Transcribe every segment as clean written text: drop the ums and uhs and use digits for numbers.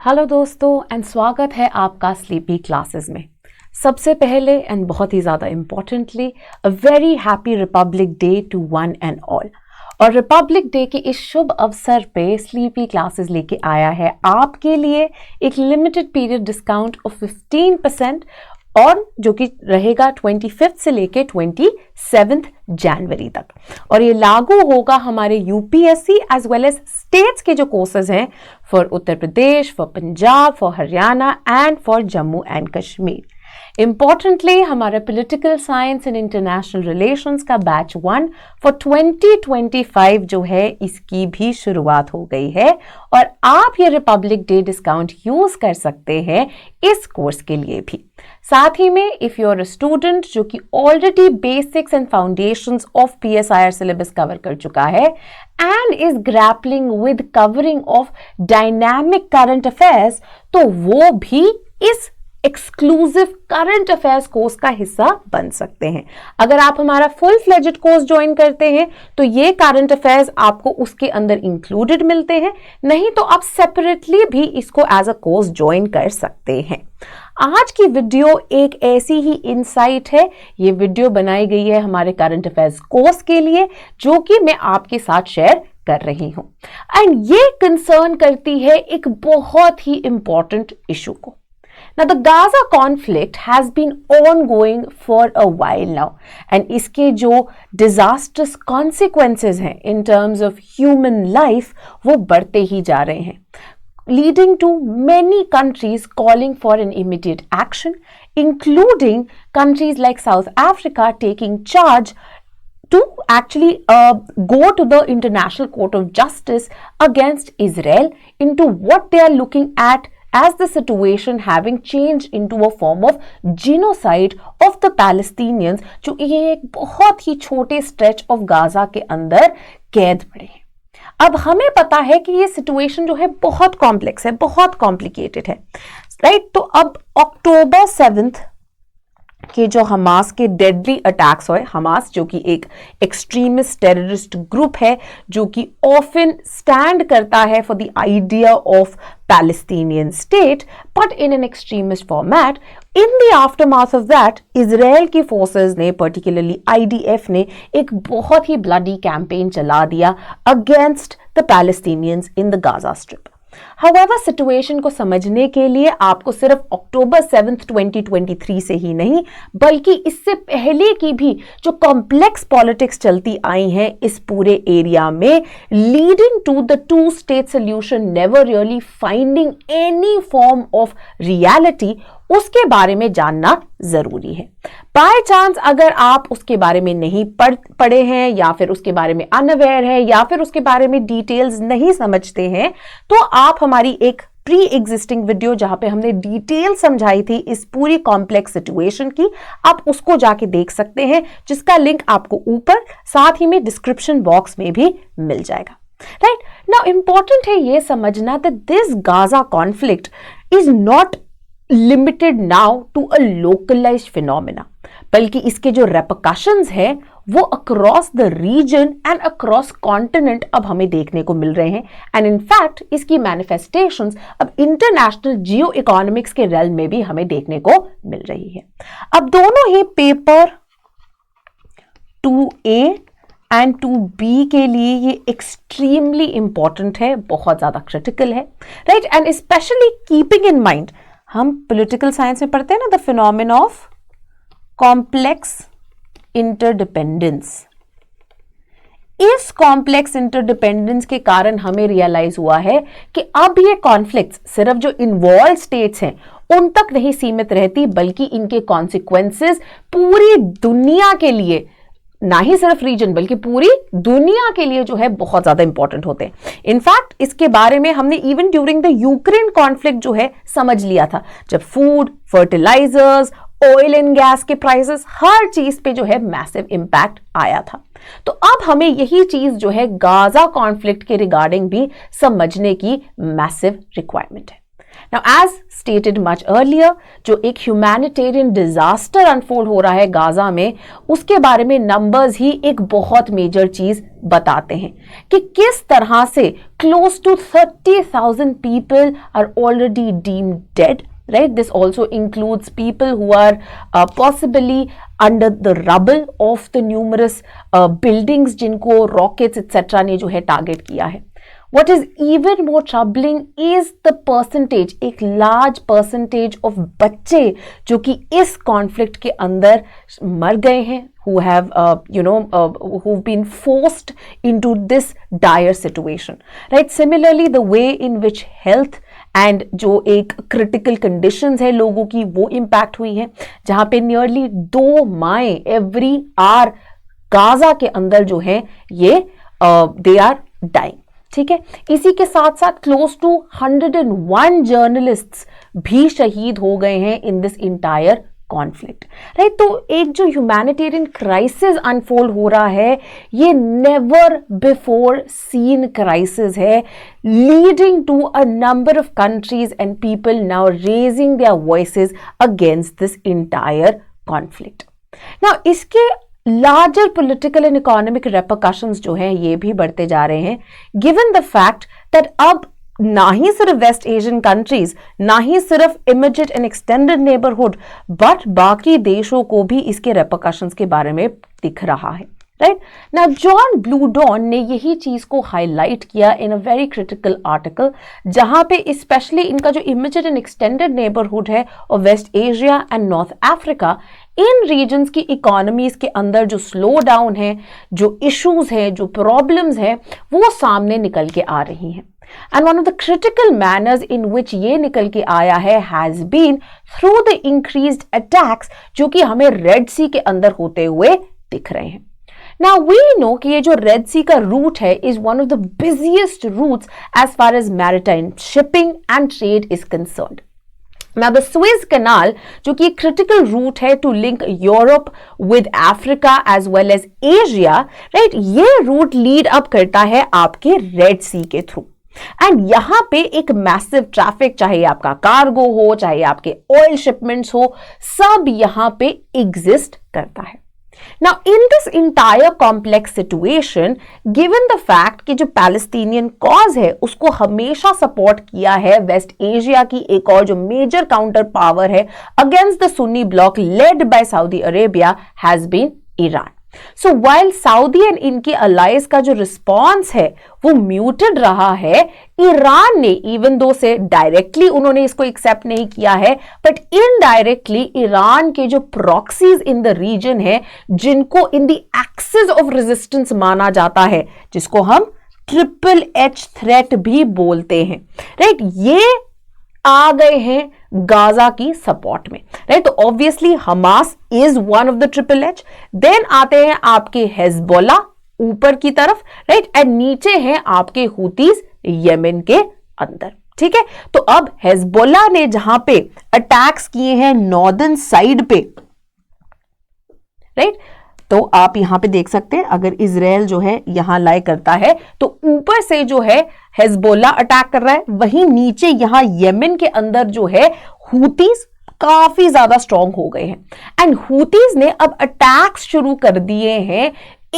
Hello दोस्तों and स्वागत है आपका स्लीपी क्लासेस में। सबसे पहले एंड बहुत ही ज़्यादा importantly a very happy republic day to one and all. और रिपब्लिक डे के इस शुभ अवसर पे स्लीपी क्लासेस लेके आया है आपके लिए एक लिमिटेड पीरियड डिस्काउंट ऑफ 15% और जो कि रहेगा 25 से लेके 27 जनवरी तक। और ये लागू होगा हमारे UPSC as well as states के जो कोर्सेज हैं for Uttar Pradesh, for Punjab, for Haryana and for Jammu and Kashmir. Importantly हमारा political science and international relations का बैच 1 फॉर 2025 जो है इसकी भी शुरुआत हो गई है और आप ये रिपब्लिक डे डिस्काउंट यूज कर सकते हैं इस कोर्स के लिए भी। साथ ही में if you are a student जो कि already basics and foundations of PSIR syllabus cover कर चुका है and is grappling with covering of dynamic current affairs, तो वो भी इस एक्सक्लूसिव करंट अफेयर्स कोर्स का हिस्सा बन सकते हैं। अगर आप हमारा फुल फ्लेजेड कोर्स ज्वाइन करते हैं तो ये करंट अफेयर्स आपको उसके अंदर इंक्लूडेड मिलते हैं, नहीं तो आप सेपरेटली भी इसको एज अ कोर्स ज्वाइन कर सकते हैं। आज की वीडियो एक ऐसी ही इंसाइट है, ये वीडियो बनाई गई है हमारे करंट अफेयर्स कोर्स के लिए जो कि मैं आपके साथ शेयर कर रही हूं एंड ये कंसर्न करती है एक बहुत ही इंपॉर्टेंट इशू को। Now the Gaza conflict has been ongoing for a while now and इसके जो disastrous consequences हैं in terms of human life वो बढ़ते ही जा रहे हैं, leading to many countries calling for an immediate action, including countries like South Africa taking charge to actually go to the International Court of Justice against Israel into what they are looking at as the situation having changed into a form of genocide of the Palestinians, जो ये एक बहुत ही छोटे stretch of Gaza के अंदर कैद पड़े हैं। अब हमें पता है कि ये सिचुएशन जो है बहुत कॉम्प्लेक्स है, बहुत कॉम्प्लिकेटेड है, राइट। तो अब अक्टूबर 7 कि जो हमास के डेडली अटैक्स हुए, हमास जो कि एक एक्सट्रीमिस्ट टेररिस्ट ग्रुप है जो कि ऑफन स्टैंड करता है for the idea of Palestinian state but in an extremist format. In the aftermath of that Israel की फोर्सेस ने, पर्टिकुलरली आईडीएफ ने, एक बहुत ही ब्लडी कैंपेन चला दिया against the Palestinians in the Gaza strip. However, situation को समझने के लिए आपको सिर्फ अक्टूबर 7, 2023 से ही नहीं बल्कि इससे पहले की भी जो कॉम्प्लेक्स पॉलिटिक्स चलती आई हैं इस पूरे एरिया में, leading to the 2-state solution never really finding any form of reality, उसके बारे में जानना जरूरी है। बाय चांस अगर आप उसके बारे में नहीं पढ़े हैं या फिर उसके बारे में अनअवेयर है या फिर उसके बारे में डिटेल्स नहीं समझते हैं तो आप हमारी एक प्री एग्जिस्टिंग वीडियो जहां पे हमने डिटेल समझाई थी इस पूरी कॉम्प्लेक्स सिचुएशन की, आप उसको जाके देख सकते हैं जिसका लिंक आपको ऊपर साथ ही में डिस्क्रिप्शन बॉक्स में भी मिल जाएगा, राइट। नाउ इंपॉर्टेंट है ये समझना that this Gaza conflict is not limited now to a localised phenomena, बल्कि इसके जो रेपरकशंस हैं वो across the region and across continent अब हमें देखने को मिल रहे हैं एंड इनफैक्ट इसकी मैनिफेस्टेशंस अब इंटरनेशनल जियो इकोनॉमिक्स के रेल में भी हमें देखने को मिल रही है। अब दोनों ही पेपर 2A एंड 2B के लिए ये एक्सट्रीमली इंपॉर्टेंट है, बहुत ज्यादा क्रिटिकल है, right. And specially keeping in mind, हम पॉलिटिकल साइंस में पढ़ते हैं ना the phenomena of complex interdependence. इस कॉम्प्लेक्स इंटरडिपेंडेंस के कारण हमें रियलाइज हुआ है कि अब ये कॉन्फ्लिक्ट्स सिर्फ जो इन्वॉल्व स्टेट्स हैं उन तक नहीं सीमित रहती बल्कि इनके कॉन्सिक्वेंसेस पूरी दुनिया के लिए, ना ही सिर्फ रीजन बल्कि पूरी दुनिया के लिए जो है बहुत ज्यादा इंपॉर्टेंट होते हैं। इनफैक्ट इसके बारे में हमने even during the Ukraine conflict जो है समझ लिया था, जब food, fertilisers, oil and gas के प्राइसेस, हर चीज पे जो है मैसिव इंपैक्ट आया था। तो अब हमें यही चीज जो है गाजा कॉन्फ्लिक्ट के रिगार्डिंग भी समझने की मैसिव रिक्वायरमेंट है। Now, as stated much earlier, जो एक ह्यूमैनिटेरियन डिजास्टर अनफोल्ड हो रहा है गाजा में, उसके बारे में नंबर्स ही एक बहुत मेजर चीज बताते हैं कि किस तरह से close to 30,000 people are already deemed dead. Right, this also includes people who are possibly under the rubble of the numerous buildings जिनको rockets etc. ने जो है टारगेट किया है. What is even more troubling is the percentage, एक large percentage of बच्चे जो कि इस conflict के अंदर मर गए हैं, who have who've been forced into this dire situation. Right, similarly the way in which health and जो एक क्रिटिकल कंडीशंस है लोगों की वो इंपैक्ट हुई है, जहां पे नियरली 2 माएँ एवरी आवर गाजा के अंदर जो है ये दे आर डाइंग. ठीक है, इसी के साथ साथ क्लोज टू 101 जर्नलिस्ट्स भी शहीद हो गए हैं in this entire conflict. Right, तो एक जो ह्यूमैनिटेरियन क्राइसिस अनफोल्ड हो रहा है ये नेवर बिफोर सीन क्राइसिस है, leading to a number of countries and people now raising their voices against this entire conflict. Now इसके larger political and economic repercussions जो हैं ये भी बढ़ते जा रहे हैं, गिवन द फैक्ट दैट अब ना ही सिर्फ वेस्ट एशियन कंट्रीज, ना ही सिर्फ immediate and extended neighbourhood, but बाकी देशों को भी इसके रेपरकशंस के बारे में दिख रहा है. राइट, ना जॉन ब्लूडॉन ने यही चीज को हाईलाइट किया इन अ वेरी क्रिटिकल आर्टिकल, जहां पे स्पेशली इनका जो इमीडिएट एंड एक्सटेंडेड नेबरहुड है और West Asia and North Africa, इन रीजन्स की इकोनॉमीज के अंदर जो स्लो डाउन है, जो इश्यूज हैं, जो प्रॉब्लम्स हैं, वो सामने निकल के आ रही हैं. And one of the critical manners in which ये निकल के आया है has been through the increased attacks जो कि हमें रेड सी के अंदर होते हुए दिख रहे हैं. Now we know कि ये जो रेड सी का रूट है is one of the busiest routes as far as maritime shipping and trade is concerned. Now the Suez Canal जो कि एक critical route है to link Europe with Africa as well as Asia, right, ये route lead up करता है आपके red सी के through. And यहां पे एक मैसिव ट्रैफिक, चाहे आपका कार्गो हो, चाहे आपके ऑयल शिपमेंट्स हो, सब यहां पे एग्जिस्ट करता है. Now in this entire complex situation, given the fact कि जो पैलेस्टीनियन कॉज है उसको हमेशा सपोर्ट किया है वेस्ट एशिया की एक और जो मेजर काउंटर पावर है against the Sunni bloc led by Saudi Arabia has been Iran. So while Saudi and इनके अलायंस का जो रिस्पॉन्स है वो म्यूटेड रहा है, ईरान ने इवन दो से डायरेक्टली उन्होंने इसको एक्सेप्ट नहीं किया है, बट इनडायरेक्टली ईरान के जो प्रॉक्सीज इन द रीजन है, जिनको in the axis of resistance माना जाता है, जिसको हम ट्रिपल एच थ्रेट भी बोलते हैं, राइट, ये आ गए हैं गाजा की सपोर्ट में. राइट, तो obviously Hamas is one of the triple H. Then आते हैं आपके हेजबोला ऊपर की तरफ, राइट, एंड नीचे हैं आपके हुतीज यमन के अंदर. ठीक है, तो अब हेजबोला ने जहां पे अटैक्स किए हैं नॉर्दर्न साइड पे, राइट, तो आप यहां पे देख सकते हैं अगर इजराइल जो है यहां लाई करता है तो ऊपर से जो है हेजबोला अटैक कर रहा है, वहीं नीचे यहां यमन के अंदर जो है हुतीज काफी ज्यादा स्ट्रांग हो गए हैं. एंड हुतीज ने अब अटैक्स शुरू कर दिए हैं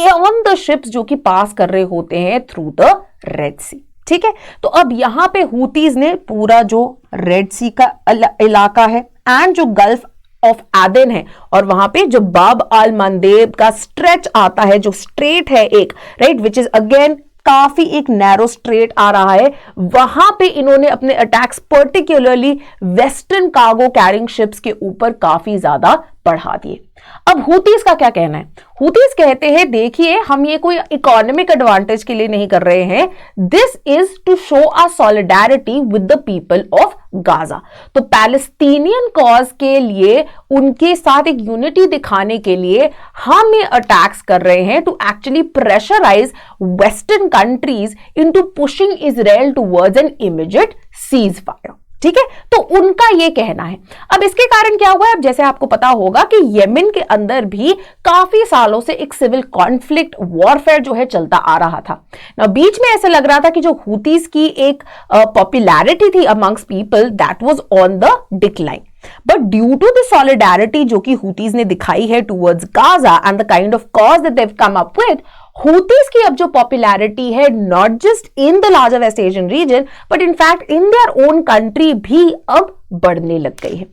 ऑन द शिप्स जो कि पास कर रहे होते हैं थ्रू द रेड सी. ठीक है, तो अब यहां पे हुतीज ने पूरा जो रेड सी का इलाका है एंड जो गल्फ ऑफ एडन है और वहां पे जो बाब अल मंदेब का स्ट्रेच आता है, जो स्ट्रेट है एक, राइट, विच इज अगेन काफी एक नैरो स्ट्रेट आ रहा है, वहां पे इन्होंने अपने attacks particularly western cargo carrying ships के ऊपर काफी ज्यादा बढ़ा दिए. अब हुतीज का क्या कहना है? हुतीज कहते हैं देखिए हम ये कोई इकोनॉमिक एडवांटेज के लिए नहीं कर रहे हैं, this is to show a solidarity with the people of Gaza. तो पैलेस्टीनियन कॉज के लिए उनके साथ एक यूनिटी दिखाने के लिए हम ये अटैक्स कर रहे हैं to actually pressurise western countries into pushing Israel towards an immediate cease fire. ठीक है, तो उनका ये कहना है। अब इसके कारण क्या हुआ है, अब जैसे आपको पता होगा कि येमेन के अंदर भी काफी सालों से एक सिविल कॉन्फ्लिक्ट वॉरफेयर जो है चलता आ रहा था ना। बीच में ऐसा लग रहा था कि जो हुतीज की एक पॉपुलैरिटी थी amongst people that was on the decline, but due to the solidarity जो कि हुतीज ने दिखाई है towards Gaza and the kind of cause that they have come up with, Houthis की अब जो पॉपुलैरिटी है not just in the larger West Asian region but in fact in their own country भी अब बढ़ने लग गई है।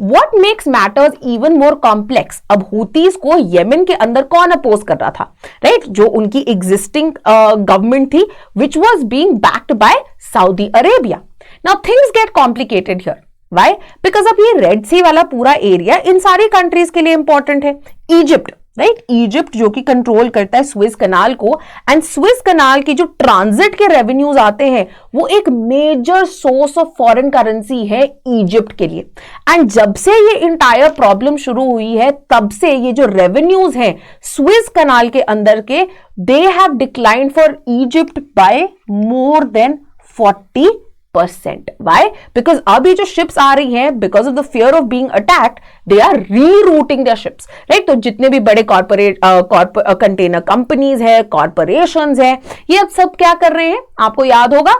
What makes matters even more complex, अब हुतीज को येमेन के अंदर कौन अपोज कर रहा था, राइट जो उनकी एग्जिस्टिंग गवर्नमेंट थी which was being backed by Saudi Arabia. Now things get complicated here, why? Because अब ये रेड सी वाला पूरा एरिया इन सारी कंट्रीज के लिए इंपॉर्टेंट है। इजिप्ट, राइट, इजिप्ट जो कि कंट्रोल करता है स्विस कनाल को, एंड स्विस कनाल की जो ट्रांजिट के रेवेन्यूज आते हैं वो एक major source of foreign currency है इजिप्ट के लिए। एंड जब से ये इंटायर प्रॉब्लम शुरू हुई है तब से ये जो रेवेन्यूज हैं स्विस कनाल के अंदर के, they have declined for Egypt by more than 40%। Why? Because अब ये जो ships आ रही हैं, because of the fear of being attacked, they are rerouting their ships, right? तो जितने भी बड़े कॉर्पोरेट कंटेनर कंपनीज है, कॉर्पोरेशंस है, ये अब सब क्या कर रहे हैं? आपको याद होगा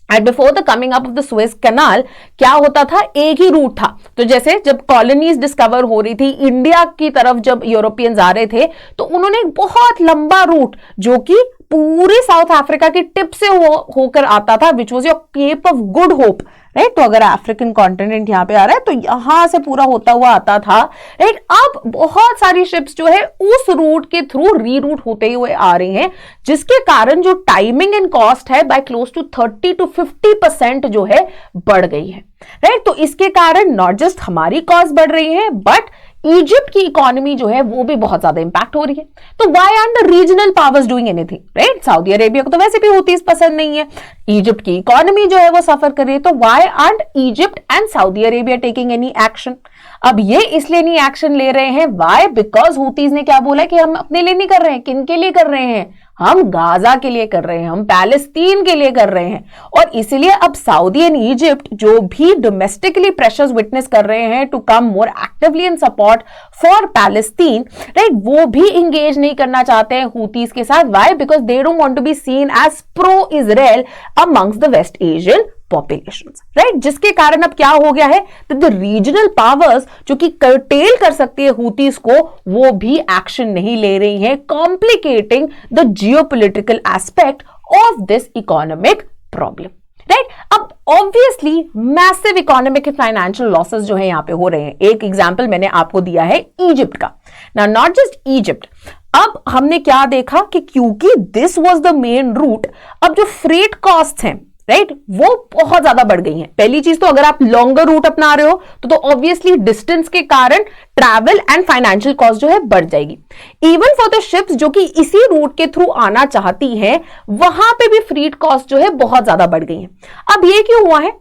and before the coming up of the Suez canal क्या होता था, एक ही रूट था। तो जैसे जब कॉलोनीज डिस्कवर हो रही थी इंडिया की तरफ, जब यूरोपियंस आ रहे थे तो उन्होंने एक बहुत लंबा रूट जो कि पूरे साउथ अफ्रीका की टिप से होकर आता था, which was your Cape of Good Hope, right. तो अगर अफ्रीकन कॉन्टिनेंट यहां पे आ रहा है तो यहां से पूरा होता हुआ आता था, राइट। अब बहुत सारी शिप्स जो है उस रूट के थ्रू रीरूट होते हुए आ रही हैं, जिसके कारण जो टाइमिंग एंड कॉस्ट है बाय क्लोज टू 30 to 50% जो है बढ़ गई है, राइट। तो इसके कारण नॉट जस्ट हमारी कॉस्ट बढ़ रही है बट इजिप्ट की इकोनॉमी जो है वो भी बहुत ज्यादा इंपैक्ट हो रही है। तो why are the regional powers doing anything, right. Saudi Arabia को तो वैसे भी हुतीज पसंद नहीं है, इजिप्ट की इकोनॉमी जो है वो सफर कर रही है, तो why are Egypt and Saudi Arabia taking any action? अब ये इसलिए नहीं एक्शन ले रहे हैं, व्हाई? बिकॉज हुतीज ने क्या बोला कि हम अपने लिए नहीं कर रहे हैं। किन के लिए कर रहे हैं? हम गाजा के लिए कर रहे हैं, हम पैलेस्तीन के लिए कर रहे हैं। और इसीलिए अब सऊदी एंड इजिप्ट जो भी डोमेस्टिकली प्रेशर्स विटनेस कर रहे हैं to come more actively in support for Palestine, right, वो भी इंगेज नहीं करना चाहते हैं हुतीज के साथ। Why? Because they don't want to be seen as pro Israel amongst the West Asian populations, right. जिसके कारण अब क्या हो गया है, द रीजनल पावर्स जो कि कर्टेल कर सकती है हुतीज को, वो भी एक्शन नहीं ले रही हैं, complicating the geopolitical aspect of this economic problem, right. अब obviously massive economic and financial losses जो है यहां पे हो रहे हैं। एक एग्जांपल मैंने आपको दिया है इजिप्ट का। ना नॉट जस्ट इजिप्ट, अब हमने क्या देखा कि क्योंकि this was the main route, अब जो फ्रेट कॉस्ट हैं, राइट, वो बहुत ज्यादा बढ़ गई हैं। पहली चीज तो अगर आप लॉन्गर रूट अपना रहे हो तो ऑब्वियसली डिस्टेंस के कारण ट्रैवल एंड फाइनेंशियल कॉस्ट जो है बढ़ जाएगी। इवन फॉर द शिप्स जो कि इसी रूट के थ्रू आना चाहती हैं, वहां पे भी फ्रीट कॉस्ट जो है बहुत ज्यादा बढ़ गई है। अब ये क्यों हुआ है?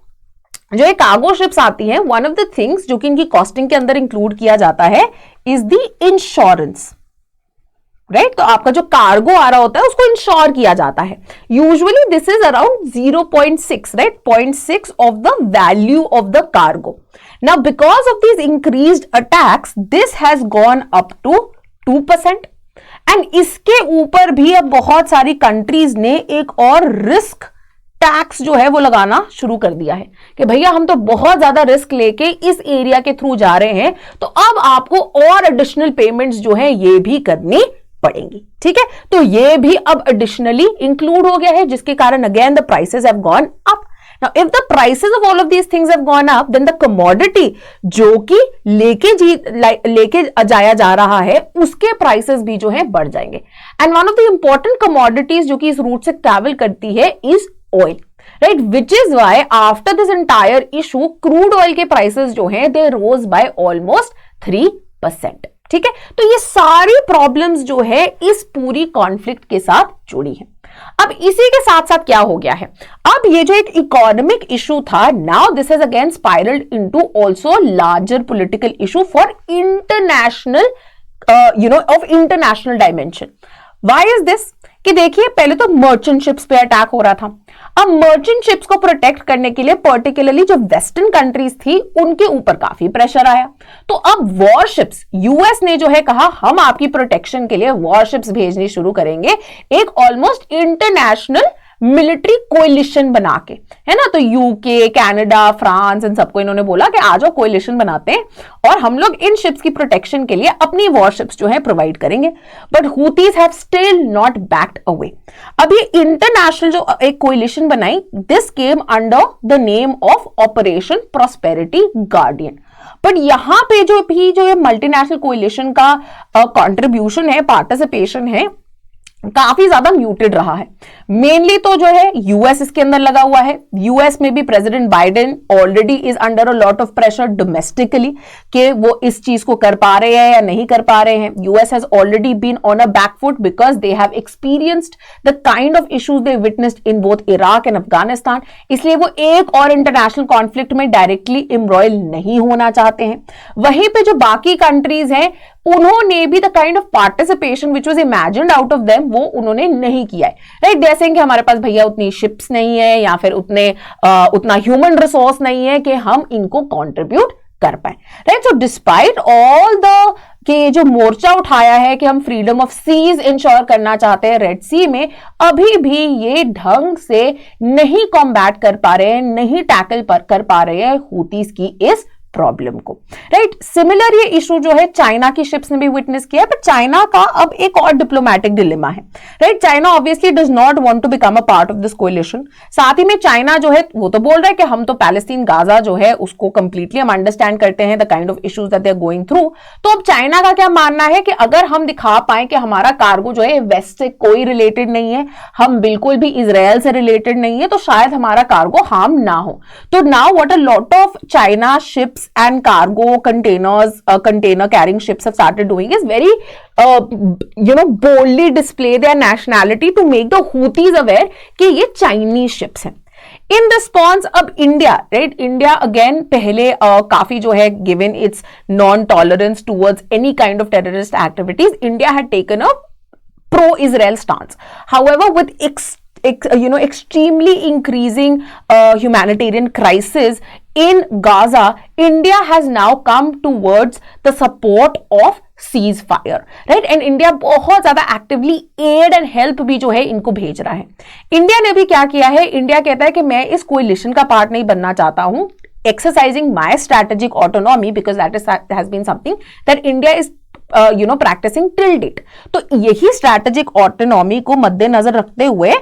जो ये कार्गो शिप्स आती हैं, वन ऑफ द थिंग्स जो कि इनकी कॉस्टिंग के अंदर इंक्लूड किया जाता है इज द इंश्योरेंस, राइट। तो आपका जो कार्गो आ रहा होता है उसको इंश्योर किया जाता है। Usually this is around 0.6, right, 0.6 of the value of the cargo. Now because of this increased attacks this has gone up to 2%, and इसके ऊपर भी अब बहुत सारी कंट्रीज ने एक और रिस्क टैक्स जो है वो लगाना शुरू कर दिया है कि भैया हम तो बहुत ज्यादा रिस्क लेके इस एरिया के थ्रू जा रहे हैं, तो अब आपको और एडिशनल पेमेंट्स जो है ये भी करनी पड़ेंगी, ठीक है। तो ये भी अब एडिशनली इंक्लूड हो गया है, जिसके कारण again the prices have gone up. Now if the prices of all of these things have gone up, then the commodity जो कि लेके जाया जा रहा है उसके प्राइसेस भी जो है बढ़ जाएंगे। And one of the important commodities जो कि इस रूट से ट्रैवल करती है is oil, right, which is why after this entire issue crude oil के प्राइसेस जो हैं दे रोज बाय ऑलमोस्ट 3%, ठीक है। तो ये सारी प्रॉब्लम्स जो है इस पूरी कॉन्फ्लिक्ट के साथ जुड़ी है। अब इसी के साथ साथ क्या हो गया है, अब ये जो एक इकोनॉमिक इशू था, now this is again spiraled into also larger political issue for international of international dimension. Why is this? कि देखिए पहले तो मर्चेंट शिप्स पे अटैक हो रहा था, अब मर्चेंट शिप्स को प्रोटेक्ट करने के लिए पर्टिकुलरली जो वेस्टर्न कंट्रीज थी उनके ऊपर काफी प्रेशर आया। तो अब वॉरशिप्स, यूएस ने जो है कहा हम आपकी प्रोटेक्शन के लिए वॉरशिप्स भेजनी शुरू करेंगे, एक ऑलमोस्ट इंटरनेशनल मिलिट्री कोएलिशन बना के, है ना। तो यूके, कनाडा, फ्रांस, इन सबको इन्होंने बोला कि आ जाओ कोएलिशन बनाते हैं और हम लोग इन शिप्स की प्रोटेक्शन के लिए अपनी वॉरशिप्स जो है प्रोवाइड करेंगे। But Houthis have still not backed away. अब ये इंटरनेशनल जो एक कोएलिशन बनाई, this came under the name of operation prosperity guardian. But यहां पे जो भी जो मल्टीनेशनल कोएलिशन का कंट्रीब्यूशन है, पार्टिसिपेशन है, काफी ज्यादा म्यूटेड रहा है। मेनली तो जो है यूएस इसके अंदर लगा हुआ है। यूएस में भी president Biden already is under a lot of pressure domestically कि वो इस चीज को कर पा रहे हैं या नहीं कर पा रहे हैं। US has already been on a backfoot because they have experienced the kind of issues they witnessed in both Iraq and Afghanistan, इसलिए वो एक और इंटरनेशनल कॉन्फ्लिक्ट में डायरेक्टली इम्ब्रॉयल नहीं होना चाहते हैं। वहीं पे जो बाकी कंट्रीज हैं उन्होंने भी the kind of participation which was imagined out of them वो उन्होंने नहीं किया है, राइट। जैसे कि हमारे पास भैया उतनी शिप्स नहीं है या फिर उतना ह्यूमन रिसोर्स नहीं है कि हम इनको कंट्रीब्यूट कर पाए, right. So despite all the कि जो मोर्चा उठाया है कि हम फ्रीडम ऑफ सीज इंश्योर करना चाहते हैं रेड सी में, अभी भी ये ढंग से नहीं कॉम्बैट कर पा रहे हैं, नहीं टैकल कर पा रहे हैं हूतीज की इस प्रॉब्लम को, राइट। सिमिलर ये इशू जो है चाइना की शिप्स ने भी विटनेस किया, बट चाइना का अब एक और डिप्लोमेटिक डिलेमा है, right. China obviously does not want to become a part of this coalition. साथ ही में चाइना जो है वो तो बोल रहा है कि हम तो पैलेस्टीन गाजा जो है उसको कंप्लीटली हम अंडरस्टैंड करते हैं, the kind of issues that they are going through. तो अब चाइना का क्या मानना है कि अगर हम दिखा पाए कि हमारा कार्गो जो है वेस्ट से कोई रिलेटेड नहीं है, हम बिल्कुल भी इजराइल से रिलेटेड नहीं है, तो शायद हमारा कार्गो हार्म ना हो। तो now what a lot of China ships and cargo container carrying ships have started doing is very boldly display their nationality to make the Houthis aware कि ये Chinese ships हैं। In response अब India, right, India again पहले काफी जो है given its non-tolerance towards any kind of terrorist activities, India had taken a pro-Israel stance. However, with extremely increasing humanitarian crisis in Gaza, India has now come towards the support of ceasefire, right? And India बहुत ज्यादा actively aid and help भी जो है इनको भेज रहा है। India ने भी क्या किया है, इंडिया कहता है कि मैं इस कोएलिशन का पार्ट नहीं बनना चाहता हूं, exercising my strategic autonomy because that has been something that India is practicing till date। तो यही strategic autonomy को मद्देनजर रखते हुए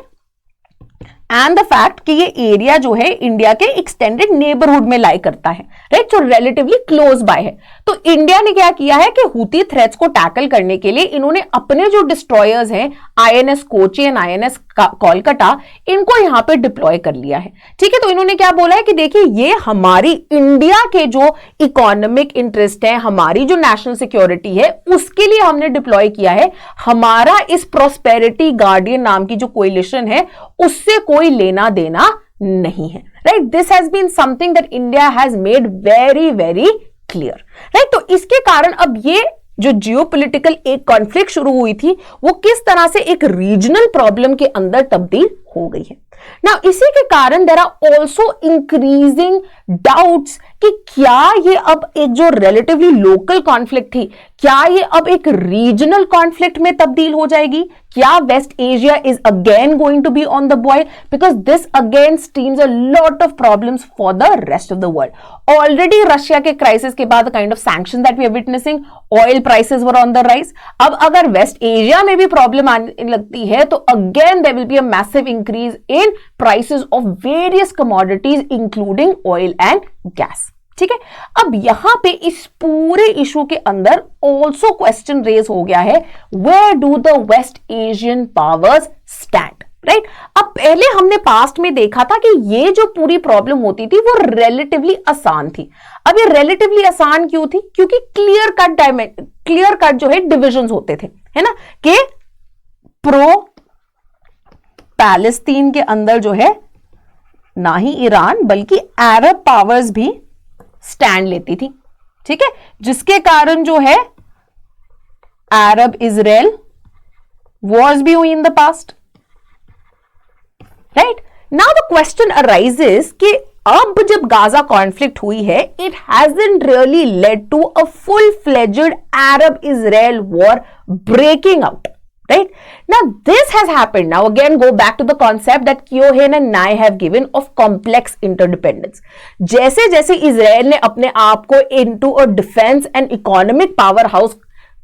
एंड द फैक्ट कि ये एरिया जो है इंडिया के एक्सटेंडेड नेबरहुड में लाई करता है, राइट, जो रिलेटिवली क्लोज बाय है। तो इंडिया ने क्या किया है कि हूती थ्रेट्स को टैकल करने के लिए इन्होंने अपने जो डिस्ट्रॉयर्स हैं INS Kochi and INS Kolkata, इनको यहां पे डिप्लॉय कर लिया है, ठीक है। तो इन्होंने क्या बोला है कि देखिए ये हमारी इंडिया के जो इकोनॉमिक इंटरेस्ट है, हमारी जो नेशनल सिक्योरिटी है, उसके लिए हमने डिप्लॉय किया है। हमारा इस प्रॉस्पेरिटी गार्डियन नाम की जो कोएलिशन है उससे कोई लेना देना नहीं है, right. This has been something that India has made very very clear, right. तो इसके कारण अब ये जो जियोपॉलिटिकल एक कॉन्फ्लिक्ट शुरू हुई थी वो किस तरह से एक रीजनल प्रॉब्लम के अंदर तब्दील हो गई है ना। इसी के कारण there are also increasing doubts कि क्या ये अब एक जो रिलेटिवली लोकल कॉन्फ्लिक्ट थी, क्या ये अब एक रीजनल कॉन्फ्लिक्ट में तब्दील हो जाएगी? क्या West Asia is again going to be on the boil? Because this again stems a lot of problems for the rest of the world. Already Russia के क्राइसिस के बाद kind of sanction that we are witnessing, oil prices were on the rise. अब अगर waste Asia में भी problem आने लगती है तो again there will be a massive increase in prices of various commodities including oil and gas, ठीक है। अब यहां पे इस पूरे इशू के अंदर ऑल्सो क्वेश्चन रेज हो गया है, where do the West Asian powers stand, right. अब पहले हमने पास्ट में देखा था कि ये जो पूरी प्रॉब्लम होती थी वो रिलेटिवली आसान थी। अब ये रिलेटिवली आसान क्यों थी? क्योंकि क्लियर कट जो है डिविजन्स होते थे, है ना, कि प्रो पैलेस्तीन के अंदर जो है ना ही ईरान बल्कि अरब पावर्स भी स्टैंड लेती थी, ठीक है, जिसके कारण जो है अरब इजराइल वॉर्स भी हुई in the past, right. Now the question arises कि अब जब गाजा कॉन्फ्लिक्ट हुई है, it hasn't really led to a full fledged Arab Israel war breaking out. Right? Now this has happened. Now again go back to the concept that Keohane and Nye have given of complex interdependence. जैसे जैसे Israel ने अपने आप को into a defense and economic powerhouse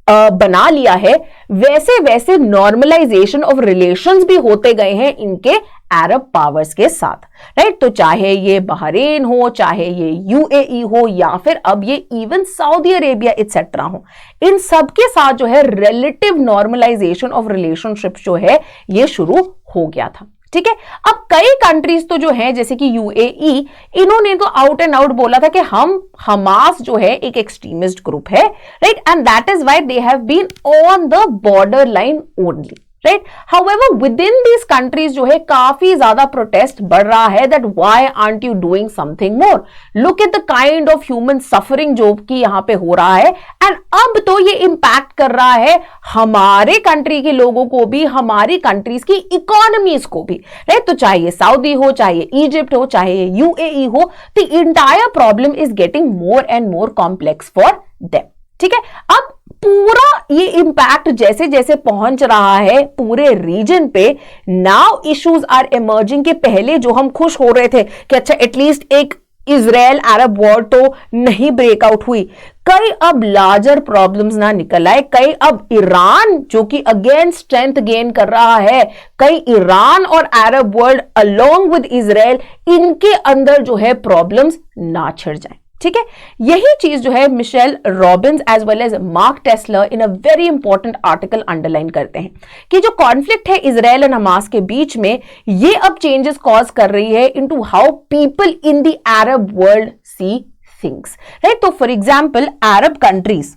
बना लिया है, वैसे वैसे नॉर्मलाइजेशन ऑफ रिलेशंस भी होते गए हैं इनके अरब पावर्स के साथ. राइट? तो चाहे ये बहरीन हो, चाहे ये यूएई हो, या फिर अब ये इवन सऊदी अरेबिया एक्सेट्रा हो, इन सब के साथ जो है रिलेटिव नॉर्मलाइजेशन ऑफ रिलेशनशिप जो है ये शुरू हो गया था. ठीक है. अब कई कंट्रीज तो जो है जैसे कि यूएई, इन्होंने तो आउट एंड आउट बोला था कि हम हमास जो है एक एक्सट्रीमिस्ट ग्रुप है. Right? And that is why they have been on the border line only. Right? However within these countries जो है काफी ज्यादा प्रोटेस्ट बढ़ रहा है that why aren't you doing something more, look at the kind of human suffering जो कि यहां पे हो रहा है. एंड अब तो ये इंपैक्ट कर रहा है हमारे कंट्री के लोगों को भी, हमारी कंट्रीज की इकोनॉमीज को भी. राइट? तो चाहे ये सऊदी हो, चाहे इजिप्ट हो, चाहे ये यूएई हो, the entire problem is getting more and more complex for them. ठीक है. अब पूरा ये इंपैक्ट जैसे जैसे पहुंच रहा है पूरे रीजन पे, नाउ इश्यूज आर इमर्जिंग. के पहले जो हम खुश हो रहे थे कि अच्छा एटलीस्ट एक इजराइल अरब वॉर तो नहीं ब्रेकआउट हुई, कई अब लार्जर प्रॉब्लम्स ना निकल आए. कई अब ईरान जो कि अगेन स्ट्रेंथ गेन कर रहा है, कई ईरान और Arab world along with Israel, इनके अंदर जो है प्रॉब्लम्स ना छिड़ जाए. ठीक है. यही चीज जो है Michelle Robbins as well as Mark Tessler in a very important article underline करते हैं कि जो कॉन्फ्लिक्ट है इजराइल एंड हमास के बीच में, ये अब चेंजेस कॉज कर रही है into how people in the Arab world see things. Right? तो फॉर एग्जांपल अरब कंट्रीज,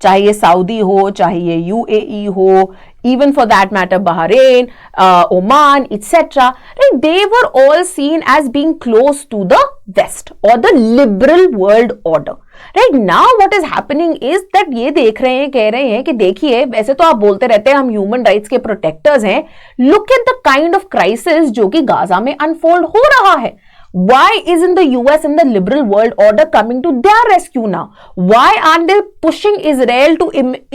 चाहे ये सऊदी हो, चाहे ये यूएई हो, even for that matter Bahrain, Oman, etc. Right? They were all seen as being close to the West or the liberal world order. Right? Now what is happening is that ये देख रहे हैं, कह रहे हैं कि देखिए वैसे तो आप बोलते रहते हैं हम ह्यूमन राइट्स के प्रोटेक्टर्स हैं, look at the kind of crisis जो कि गाजा में अनफोल्ड हो रहा है. Why isn't the US and the liberal world order coming to their rescue now? Why aren't they pushing Israel to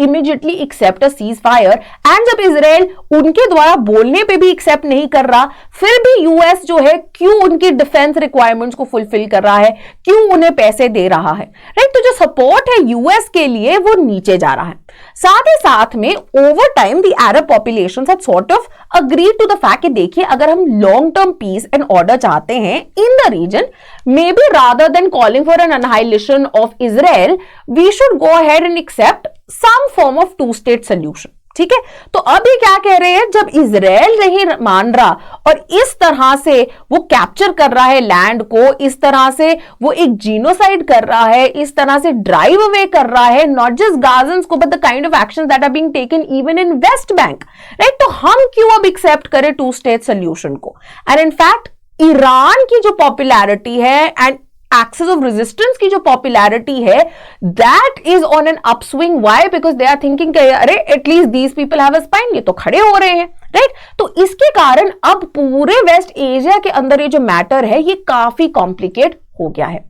immediately accept a ceasefire? And जब Israel उनके द्वारा बोलने पे भी accept नहीं कर रहा, फिर भी US जो है क्यों उनकी डिफेंस रिक्वायरमेंट्स को फुलफिल कर रहा है, क्यों उन्हें पैसे दे रहा है. राइट? तो जो सपोर्ट है US के लिए वो नीचे जा रहा है. साथ ही साथ में over time the Arab population had sort of agreed to the fact कि देखिए अगर हम long term peace and order चाहते हैं in the region, maybe rather than calling for an annihilation of Israel, we should go ahead and accept some form of two-state solution. ठीक है. तो अभी क्या कह रहे हैं, जब इजराइल नहीं मान रहा और इस तरह से वो कैप्चर कर रहा है लैंड को, इस तरह से वो एक जीनोसाइड कर रहा है, इस तरह से ड्राइव अवे कर रहा है नॉट जस्ट गाजन्स को but the kind of actions that are being taken even in West Bank. Right? तो हम क्यों अब एक्सेप्ट करें टू स्टेट सोल्यूशन को. एंड इनफैक्ट ईरान की जो पॉपुलैरिटी है एंड एक्सेस ऑफ रेजिस्टेंस की जो पॉपुलैरिटी है, that is on an upswing. Why? Because they are thinking अरे at least these people have a spine, ये तो खड़े हो रहे हैं. राइट? तो इसके कारण अब पूरे वेस्ट एशिया के अंदर ये जो मैटर है ये काफी कॉम्प्लिकेट हो गया है.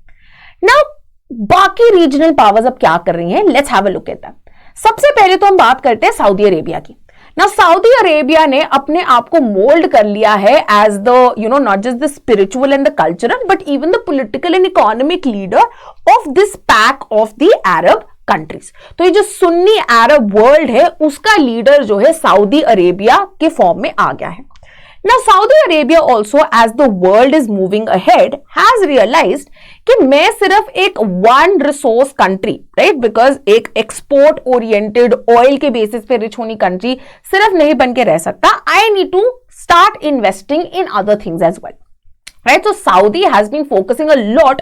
नाउ बाकी रीजनल पावर्स अब क्या कर रही हैं, let's have a look at that. सबसे पहले तो हम बात करते हैं सऊदी अरेबिया की. ना सऊदी अरेबिया ने अपने आप को मोल्ड कर लिया है as the not just the spiritual and the cultural but even the political and economic leader of this pack of the Arab countries. तो ये जो सुन्नी अरब वर्ल्ड है उसका लीडर जो है सऊदी अरेबिया के फॉर्म में आ गया है. Now Saudi Arabia also, as the world is moving ahead, has realized कि मैं सिर्फ एक one resource country, right, because एक एक्सपोर्ट ओरिएंटेड ऑयल के बेसिस पे रिच होनी कंट्री सिर्फ नहीं बन के रह सकता. I need to start investing in other things as well. Right, so Saudi has been focusing a lot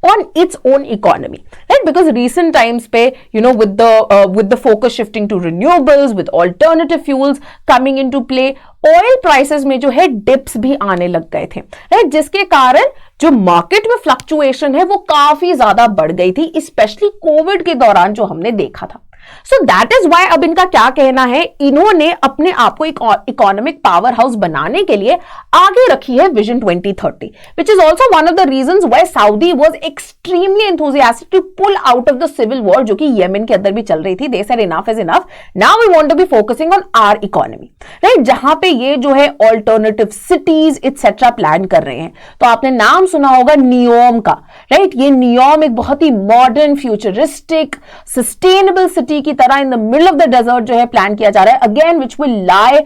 on its own economy, right? Because recent times पे, with the focus shifting to renewables, with alternative fuels coming into play, oil prices में जो है dips भी आने लग गए थे, right? जिसके कारण जो मार्केट में फ्लक्चुएशन है वो काफी ज्यादा बढ़ गई थी, स्पेशली कोविड के दौरान जो हमने देखा था. सो दैट इज वाई अब इनका क्या कहना है, इन्होंने अपने आप को इकोनॉमिक पावर हाउस बनाने के लिए आगे रखी है vision 2030, which is also one of the reasons why Saudi was extremely enthusiastic to pull out of the civil war जो कि येमेन के अंदर भी चल रही थी. They said enough is enough, now we want to be focusing on our economy, right, जहां पे ये जो है ऑल्टरनेटिव सिटीज एटसेट्रा प्लान कर रहे हैं. तो आपने नाम सुना होगा नियोम का, राइट. ये नियोम एक बहुत ही मॉडर्न, फ्यूचरिस्टिक, सस्टेनेबल सिटी की तरह in the middle of the desert जो है प्लान किया जा रहा है, again which will lie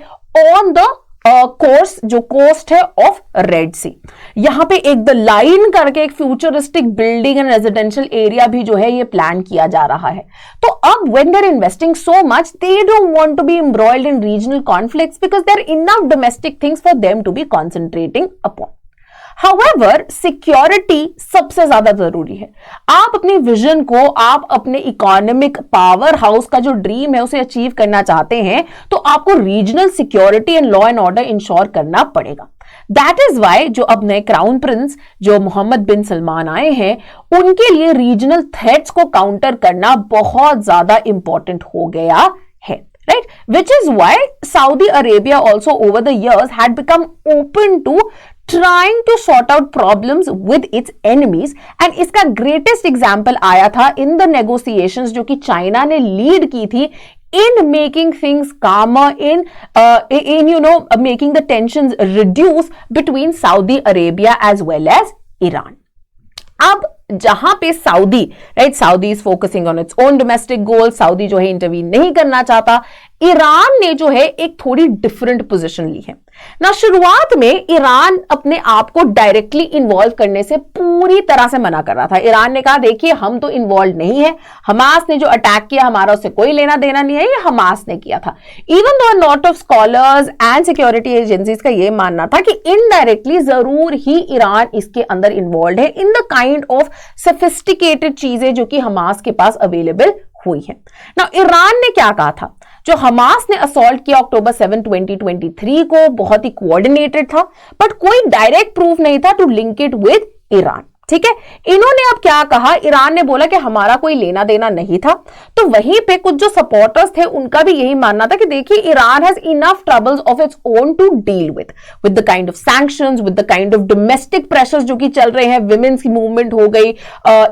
on the course, जो कोस्ट है ऑफ रेड सी. यहां पे एक द लाइन करके एक futuristic building and residential area भी जो है ये प्लान किया जा रहा है. तो अब when they are investing so much, they don't want to be embroiled in regional conflicts because there are enough domestic things for them to be concentrating upon. However, security सबसे ज्यादा जरूरी है. आप अपनी विजन को, आप अपने इकोनॉमिक पावर हाउस का जो ड्रीम है उसे अचीव करना चाहते हैं, तो आपको regional security and law and order ensure करना पड़ेगा. दैट इज वाई जो अब नए क्राउन प्रिंस जो मोहम्मद बिन सलमान आए हैं, उनके लिए रीजनल थ्रेट्स को काउंटर करना बहुत ज्यादा इंपॉर्टेंट हो गया है. Right, which is why Saudi Arabia also over the years had become open to trying to sort out problems with its enemies, and इसका greatest example आया था in the negotiations जो कि चाइना ने लीड की थी in making things calmer, in you know making the tensions reduce between Saudi Arabia as well as Iran. अब जहां पे Saudi, right, Saudi is focusing on its own domestic goal, Saudi जो है intervene नहीं करना चाहता. ईरान ने जो है एक थोड़ी डिफरेंट पोजीशन ली है ना. शुरुआत में ईरान अपने आप को डायरेक्टली इन्वॉल्व करने से पूरी तरह से मना कर रहा था. ईरान ने कहा देखिए हम तो इन्वॉल्व नहीं है, हमास ने जो अटैक किया हमारा उससे कोई लेना देना नहीं है, ये हमास ने किया था. Even though lot of scholars and security agencies का ये मानना था कि इनडायरेक्टली जरूर ही ईरान इसके अंदर इन्वॉल्व है in the kind of sophisticated चीजें जो कि हमास के पास अवेलेबल हुई है. ना ईरान ने क्या कहा था, जो हमास ने असॉल्ट किया अक्टूबर 7, 2023 को, बहुत ही कोऑर्डिनेटेड था, बट कोई डायरेक्ट प्रूफ नहीं था to link it with Iran. ठीक है, इन्होंने अब क्या कहा, ईरान ने बोला कि हमारा कोई लेना देना नहीं था. तो वहीं पे कुछ जो सपोर्टर्स थे उनका भी यही मानना था कि देखिए Iran has enough troubles of its own to deal with the kind of sanctions, with the kind of domestic pressures जो कि चल रहे हैं, विमेन्स की मूवमेंट हो गई,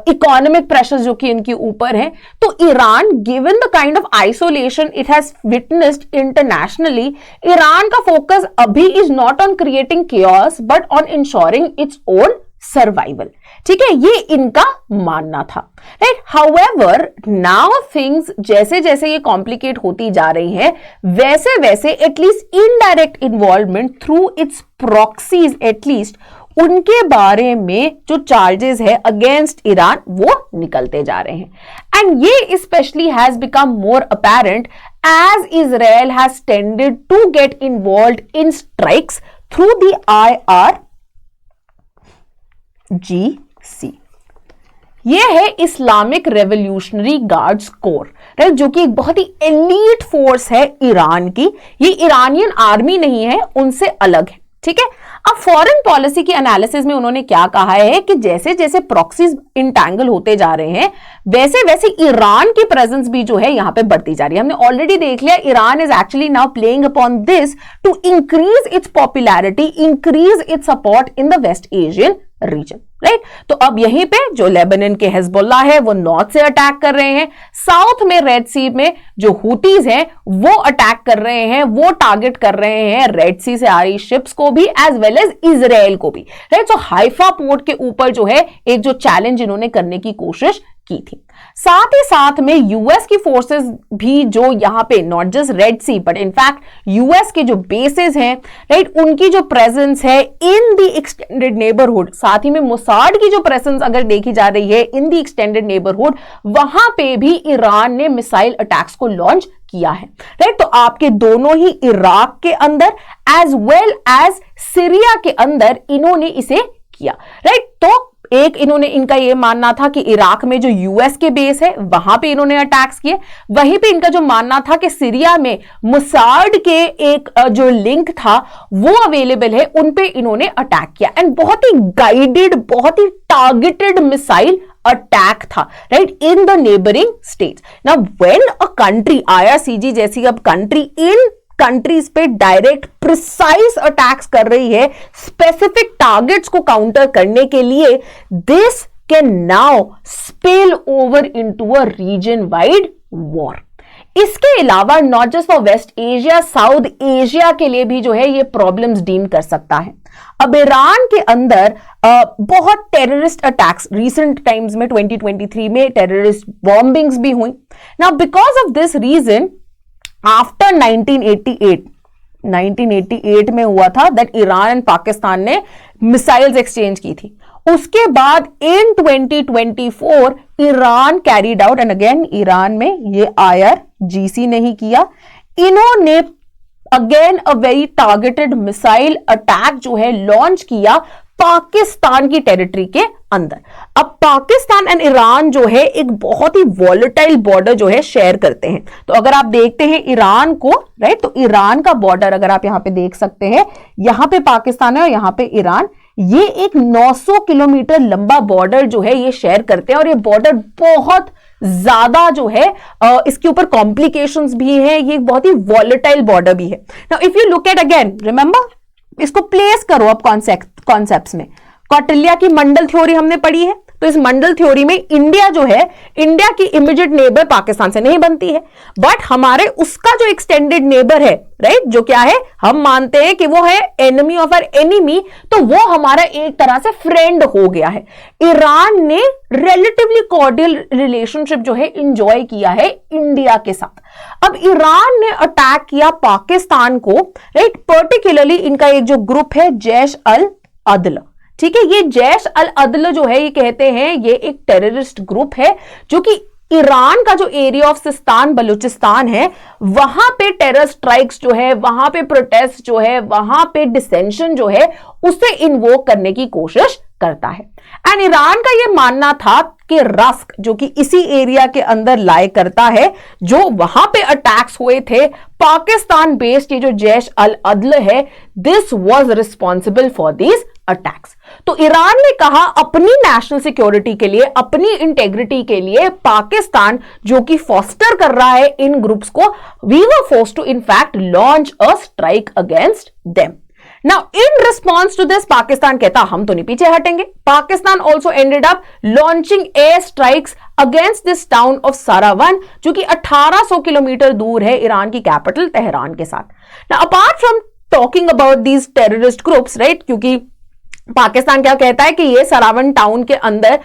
इकोनॉमिक प्रेशर्स जो कि इनके ऊपर हैं. तो Iran, given the kind of isolation it has witnessed internationally, Iran का फोकस अभी is not on creating chaos but on ensuring its own survival. ठीक है, ये इनका मानना था, राइट. हाउएवर नाउ थिंग्स जैसे जैसे ये कॉम्प्लिकेट होती जा रही हैं, वैसे वैसे at least indirect involvement through it's proxies, at least उनके बारे में जो चार्जेस है अगेंस्ट ईरान वो निकलते जा रहे हैं. एंड ये specially has become more apparent as Israel has tended to get involved in strikes through the IRGC. ये है Islamic revolutionary guards corps, right, जो कि एक बहुत ही एलीट फोर्स है ईरान की. ये ईरानियन आर्मी नहीं है, उनसे अलग है. ठीक है, अब फॉरेन पॉलिसी की एनालिसिस में उन्होंने क्या कहा है कि जैसे जैसे प्रॉक्सीज इंटैंगल होते जा रहे हैं, वैसे वैसे ईरान की प्रेजेंस भी जो है यहां पे बढ़ती जा रही है. हमने ऑलरेडी देख लिया, Iran is actually now playing upon this to increase its popularity, increase its support in the West Asian region, right. तो अब यहीं पे जो लेबनान के हिजबुल्लाह है वो नॉर्थ से अटैक कर रहे हैं, साउथ में रेड सी में जो हुतीज हैं वो अटैक कर रहे हैं, वो टारगेट कर रहे हैं रेड सी से आ रही शिप्स को भी एज वेल एज इजराइल को भी, राइट. सो हाइफा पोर्ट के ऊपर जो है एक जो चैलेंज इन्होंने करने की कोशिश की थी. साथ ही साथ में यूएस की फोर्सेस भी जो यहां पे not just Red Sea but in fact US के जो बेसेस हैं, राइट, उनकी जो प्रेजेंस है इन द एक्सटेंडेड नेबरहुड, साथ ही में मोसाड की जो प्रेजेंस अगर देखी जा रही है इन द एक्सटेंडेड नेबरहुड, वहां पे भी ईरान ने मिसाइल अटैक्स को लॉन्च किया है, राइट. तो आपके दोनों ही इराक के अंदर एज वेल एज सीरिया के अंदर इन्होंने इसे किया, राइट. तो एक इन्होंने, इनका ये मानना था कि इराक में जो यूएस के बेस है वहां पे इन्होंने अटैक्स किए, वहीं पे इनका जो मानना था कि सीरिया में मोसाड के एक जो लिंक था वो अवेलेबल है, उन पे इन्होंने अटैक किया. एंड बहुत ही गाइडेड, बहुत ही टारगेटेड मिसाइल अटैक था, right, in the neighbouring states. Now when a country, IRCG जैसी अब कंट्री इन कंट्रीज पे डायरेक्ट प्रिसाइज अटैक्स कर रही है स्पेसिफिक टारगेट्स को काउंटर करने के लिए, this can now spill over into a region wide war. इसके अलावा not just for West Asia, South Asia के लिए भी जो है ये प्रॉब्लम्स डीम कर सकता है। अब ईरान के अंदर बहुत टेररिस्ट अटैक्स रिसेंट टाइम्स में 2023 में टेररिस्ट बॉम्बिंग्स भी हुई। Now because of this region after 1988 में हुआ था दैट ईरान एंड पाकिस्तान ने मिसाइल्स एक्सचेंज की थी। उसके बाद इन 2024 Iran carried out, and again Iran में ये IRGC ने ही किया, इन्होंने again a very targeted missile attack जो है लॉन्च किया पाकिस्तान की टेरिटरी के अंदर। अब पाकिस्तान एंड ईरान जो है एक बहुत ही वॉलेटाइल बॉर्डर जो है शेयर करते हैं। तो अगर आप देखते हैं ईरान को, राइट, तो ईरान का बॉर्डर अगर आप यहां पे देख सकते हैं, यहां पे पाकिस्तान है और यहां पे ईरान, ये एक 900 किलोमीटर लंबा बॉर्डर जो है ये शेयर करते हैं, और ये बॉर्डर बहुत ज्यादा जो है इसके ऊपर कॉम्प्लिकेशंस भी है, ये बहुत ही वॉलेटाइल बॉर्डर भी है। Now if you look at again, remember, इसको प्लेस करो अब कॉन्सेप्ट्स में। कौटिल्य की मंडल थ्योरी हमने पढ़ी है, तो इस मंडल थ्योरी में इंडिया जो है, इंडिया की इमीडिएट नेबर पाकिस्तान से नहीं बनती है, बट हमारे उसका जो एक्सटेंडेड नेबर है, राइट, जो क्या है, हम मानते हैं कि वो है एनिमी ऑफ आवर एनिमी, तो वो हमारा एक तरह से फ्रेंड हो गया है। ईरान ने रिलेटिवली कॉर्डियल रिलेशनशिप जो है इंजॉय किया है इंडिया के साथ। अब ईरान ने अटैक किया पाकिस्तान को, राइट, पर्टिकुलरली इनका एक जो ग्रुप है जैश अल अदल, ठीक है, ये जैश अल अदल जो है ये कहते हैं ये एक टेररिस्ट ग्रुप है जो कि ईरान का जो एरिया ऑफ सिस्तान बलूचिस्तान है वहां पे टेरर स्ट्राइक्स जो है, वहां पे प्रोटेस्ट जो है, वहां पे डिसेंशन जो है उसे इन्वोक करने की कोशिश करता है। एंड ईरान का यह मानना था कि रस्क जो कि इसी एरिया के अंदर लाई करता है, जो वहां पे अटैक्स हुए थे पाकिस्तान बेस्ड ये जो जैश अल अदल है, this was responsible for these attacks. तो ईरान ने कहा अपनी नेशनल सिक्योरिटी के लिए, अपनी इंटेग्रिटी के लिए, पाकिस्तान जो कि फॉस्टर कर रहा है इन ग्रुप्स को, we were forced to in fact launch a strike against them. Now in response to this Pakistan कहता हम तो नहीं पीछे हटेंगे। Pakistan also ended up launching air strikes against this town of Saravan, जो कि 1800 किलोमीटर दूर है ईरान की कैपिटल तेहरान के साथ। Now apart from talking about these terrorist groups, right, क्योंकि पाकिस्तान क्या कहता है कि ये सरावन टाउन के अंदर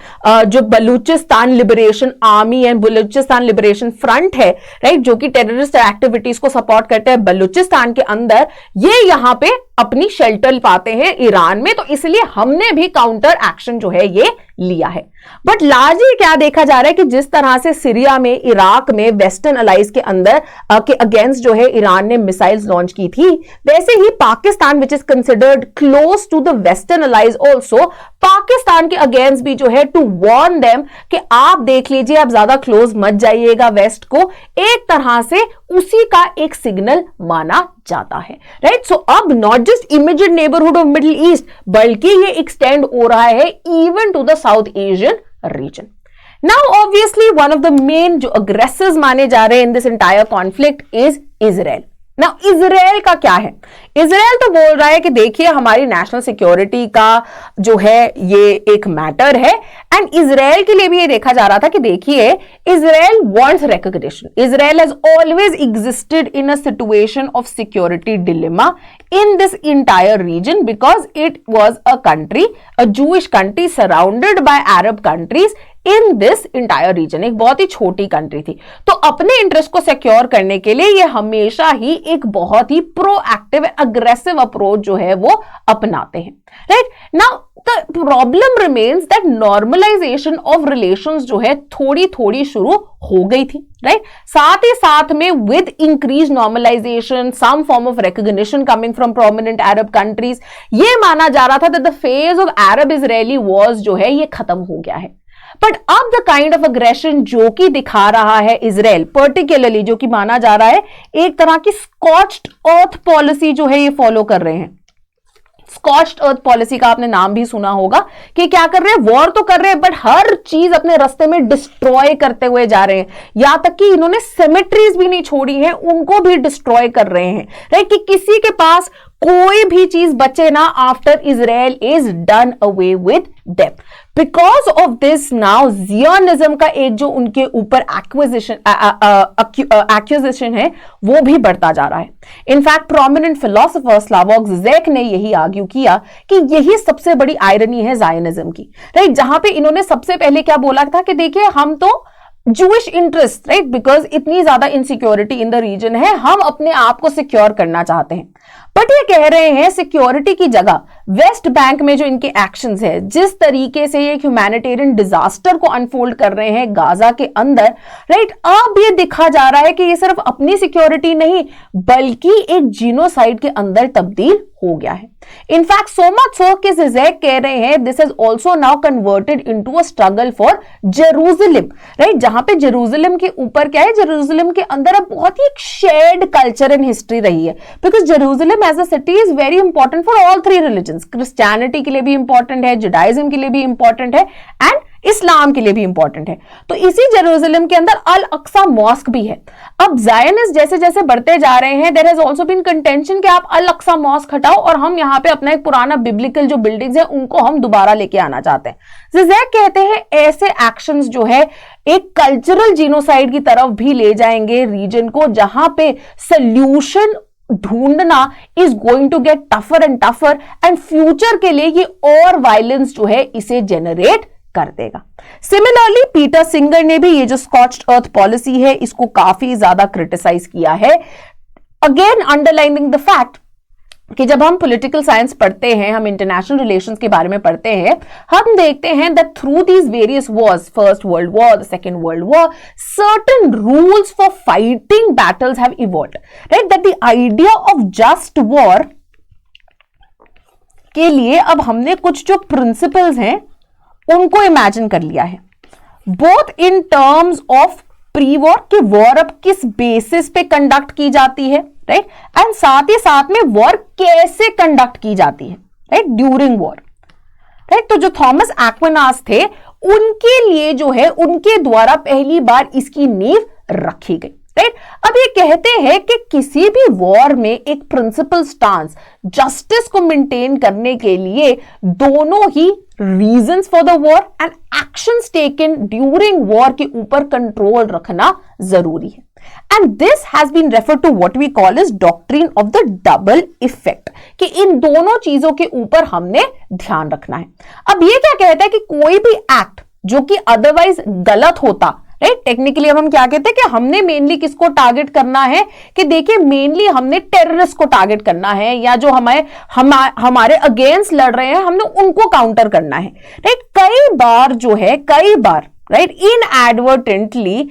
जो Balochistan liberation army and Balochistan liberation front है, राइट, जो कि टेररिस्ट एक्टिविटीज को सपोर्ट करते हैं बलूचिस्तान के अंदर, ये यहां पे अपनी शेल्टर पाते हैं ईरान में, तो इसलिए हमने भी काउंटर एक्शन जो है ये लिया है। बट लार्जली क्या देखा जा रहा है कि जिस तरह से सीरिया में, इराक में, वेस्टर्न अलाइज के अंदर के अगेंस्ट जो है ईरान ने मिसाइल्स लॉन्च की थी, वैसे ही Pakistan which is considered close to the western allies also, Pakistan के अगेंस्ट भी जो है टू वार्न देम कि आप देख लीजिए, आप ज्यादा क्लोज मत जाइएगा वेस्ट को, एक तरह से उसी का एक सिग्नल माना जाता है, राइट। सो अब not just immediate neighbourhood of Middle East, बल्कि ये एक्सटेंड हो रहा है even to the South Asian region. Now obviously one of the main जो अग्रेसर्स माने जा रहे हैं in this entire conflict is Israel. Now Israel का क्या है? इजराइल तो बोल रहा है कि देखिए हमारी नेशनल सिक्योरिटी का जो है ये एक मैटर है, एंड इजराइल के लिए भी ये देखा जा रहा था कि देखिए Israel wants recognition. Israel has always existed in a situation of security dilemma in this entire region because it was a country, a Jewish country surrounded by Arab countries in this entire region, एक बहुत ही छोटी country थी। तो अपने interest को secure करने के लिए ये हमेशा ही एक बहुत ही प्रोएक्टिव अग्रेसिव अप्रोच जो है वो अपनाते हैं, right. Now the problem remains that normalisation of relations जो है थोड़ी थोड़ी शुरू हो गई थी, राइट। साथ ही साथ में with increase normalisation, some form of recognition coming from prominent Arab countries, ये माना जा रहा था that the phase of Arab Israeli wars जो है ये खत्म हो गया है। बट अब द काइंड ऑफ अग्रेशन जो कि दिखा रहा है इजराइल, पर्टिकुलरली जो कि माना जा रहा है एक तरह की स्कॉच्ड अर्थ पॉलिसी जो है ये फॉलो कर रहे हैं। स्कॉच्ड अर्थ पॉलिसी का आपने नाम भी सुना होगा कि क्या कर रहे हैं, वॉर तो कर रहे हैं बट हर चीज अपने रास्ते में डिस्ट्रॉय करते हुए जा रहे हैं, यहां तक कि इन्होंने सेमेट्रीज भी नहीं छोड़ी हैं, उनको भी डिस्ट्रॉय कर रहे हैं, राइट, कि किसी के पास कोई भी चीज बचे ना after Israel is done away with them. Because of this now Zionism का एक जो उनके ऊपर एक्यूजेशन है वो भी बढ़ता जा रहा है। इनफैक्ट प्रोमिनेंट फिलोसोफर स्लावोक ज़िज़ेक ने यही आर्ग्यू किया कि यही सबसे बड़ी आयरनी है जायनिज्म की, राइट, जहां पे इन्होंने सबसे पहले क्या बोला था कि देखिए हम तो जूइश इंटरेस्ट, राइट, बिकॉज इतनी ज्यादा इनसिक्योरिटी इन द रीजन है, हम अपने आप को सिक्योर करना चाहते हैं। बट ये कह रहे हैं सिक्योरिटी की जगह वेस्ट बैंक में जो इनके एक्शंस है, जिस तरीके से ये ह्यूमैनिटेरियन डिजास्टर को अनफोल्ड कर रहे हैं गाजा के अंदर, राइट, अब ये दिखा जा रहा है कि ये सिर्फ अपनी सिक्योरिटी नहीं बल्कि एक जीनोसाइड के अंदर तब्दील हो गया है। इनफैक्ट सो मच सो कि ज़िज़ेक कह रहे हैं this is also now converted into a struggle for Jerusalem, right, जहां पे जेरूसलम के ऊपर क्या है, जेरूसलम के अंदर अब बहुत ही एक शेयर्ड कल्चर एंड हिस्ट्री रही है, because Jerusalem as a city is very important for all three religions, Christianity के लिए भी इंपॉर्टेंट है, जुडाइज्म के लिए भी इंपॉर्टेंट है एंड इस्लाम के लिए भी इंपॉर्टेंट है। तो इसी जेरूसलम के अंदर अल अक्सा मॉस्क भी है। अब जायनिस्ट जैसे जैसे बढ़ते जा रहे हैं, there has also been contention कि आप अल अक्सा मॉस्क हटाओ और हम यहां पे अपना एक पुराना बिब्लिकल जो बिल्डिंग्स है उनको हम दोबारा लेके आना चाहते हैं। ज़िज़ेक कहते हैं ऐसे एक्शंस जो है एक कल्चरल जीनोसाइड की तरफ भी ले जाएंगे रीजन को, जहां पे सोल्यूशन ढूंढना is going to get tougher and tougher and future के लिए ये और वायलेंस जो है इसे जेनरेट कर देगा। सिमिलरली पीटर सिंगर ने भी ये जो स्कॉच्ड अर्थ पॉलिसी है इसको काफी ज्यादा क्रिटिसाइज किया है, अगेन अंडरलाइनिंग द फैक्ट कि जब हम पॉलिटिकल साइंस पढ़ते हैं, हम इंटरनेशनल रिलेशंस के बारे में पढ़ते हैं, हम देखते हैं that through these various Wars, first world war, the second world war, certain rules for fighting battles have evolved, right, that the idea of just war के लिए अब हमने कुछ जो प्रिंसिपल्स हैं उनको इमेजिन कर लिया है, both in terms of pre war कि वॉर अब किस बेसिस पे कंडक्ट की जाती है, राइट, एंड साथ ही साथ में वॉर कैसे कंडक्ट की जाती है, राइट, ड्यूरिंग वॉर, राइट। तो जो थॉमस एक्विनास थे उनके लिए जो है उनके द्वारा पहली बार इसकी नींव रखी गई, राइट। अब ये कहते हैं कि किसी भी वॉर में एक प्रिंसिपल स्टांस जस्टिस को मेंटेन करने के लिए दोनों ही reasons for the war and actions taken during war के ऊपर कंट्रोल रखना जरूरी है। And this has been referred to what we call is doctrine of the double effect, कि इन दोनों चीजों के ऊपर हमने ध्यान रखना है। अब ये क्या कहता है कि कोई भी एक्ट जो कि अदरवाइज गलत होता, राइट, टेक्निकली हम क्या कहते हैं कि हमने मेनली किसको टारगेट करना है, कि देखिए मेनली हमने टेररिस्ट को टारगेट करना है, या जो हमारे अगेंस्ट लड़ रहे हैं हमने उनको काउंटर करना है, राइट। कई बार राइट, इनएडवर्टेंटली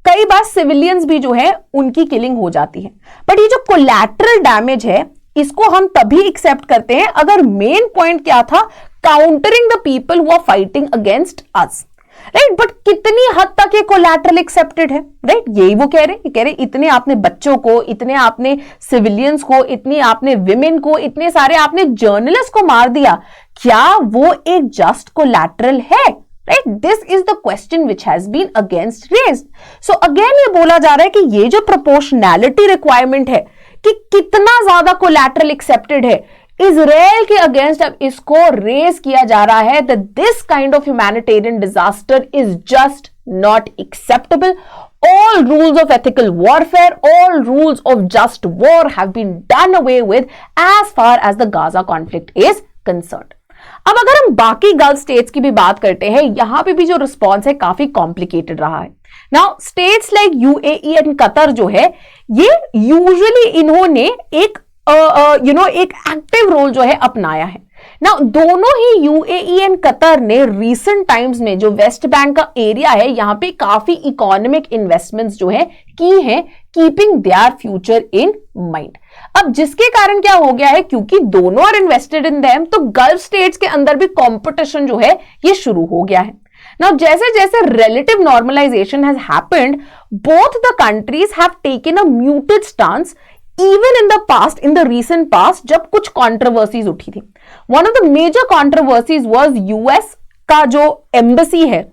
कई बार सिविलियंस भी जो है उनकी किलिंग हो जाती है, बट ये जो कोलैटरल डैमेज है इसको हम तभी एक्सेप्ट करते हैं अगर मेन पॉइंट क्या था, countering the people who are fighting against us, right. But कितनी हद तक ये कोलैटरल एक्सेप्टेड है, राइट, यही वो कह रहे इतने आपने बच्चों को, इतने आपने सिविलियंस को, इतनी आपने विमेन को, इतने सारे आपने जर्नलिस्ट को मार दिया, क्या वो एक जस्ट कोलैटरल है, right. This is the question which has been against raised. So again ये बोला जा रहा है कि ये जो प्रोपोर्शनैलिटी रिक्वायरमेंट है कि कितना ज्यादा कोलैटरल एक्सेप्टेड है, इजराइल के अगेंस्ट अब इसको रेज किया जा रहा है that this kind of humanitarian disaster is just not acceptable. All rules of ethical warfare, all rules of just war have been done away with as far as the Gaza conflict is concerned. अब अगर हम बाकी gulf states की भी बात करते हैं, यहां पे भी जो रिस्पॉन्स है काफी कॉम्प्लिकेटेड रहा है। Now states like UAE and Qatar जो है ये यूजुअली इन्होंने एक एक एक्टिव रोल जो है अपनाया है। ना दोनों ही यूएई एंड कतर ने रीसेंट टाइम्स में जो वेस्ट बैंक का एरिया है यहां पे काफी इकोनॉमिक इन्वेस्टमेंट्स जो है की हैं, keeping their future in mind. अब जिसके कारण क्या हो गया है, क्योंकि दोनों आर इन्वेस्टेड इन देम, तो गल्फ स्टेट्स के अंदर भी कंपटीशन जो है ये शुरू हो गया है। Now, जैसे जैसे relative normalization has happened, both the countries have taken a muted stance even in the past, in the recent past, जब कुछ कॉन्ट्रोवर्सीज उठी थी, one of the major controversies was US का जो एम्बेसी है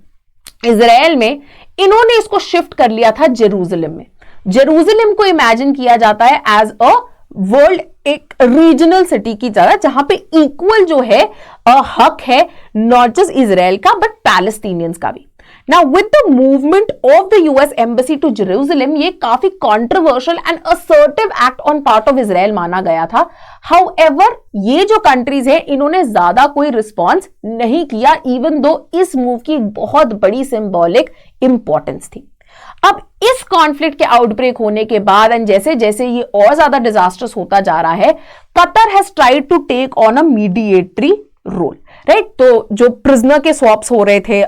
इजराइल में, इन्होंने इसको शिफ्ट कर लिया था जेरूसलम में। जेरूसलम को इमेजिन किया जाता है एज अ वर्ल्ड, एक रीजनल सिटी की तरह, जहां पे इक्वल जो है हक है नॉट जस्ट इजराइल का बट पैलेस्टीनियंस का भी। Now with the movement of the US embassy to Jerusalem, ये काफी controversial and assertive act on part of Israel माना गया था। However, ये जो कंट्रीज है इन्होंने ज्यादा कोई रिस्पॉन्स नहीं किया, इवन दो इस मूव की बहुत बड़ी सिंबॉलिक इंपॉर्टेंस थी। अब इस कॉन्फ्लिक्ट के आउटब्रेक होने के बाद एंड जैसे जैसे ये और ज्यादा डिजास्टर्स होता जा रहा है, Qatar has tried to take on a mediatory role, right. तो जो प्रिजनर के स्वैप्स हो रहे थे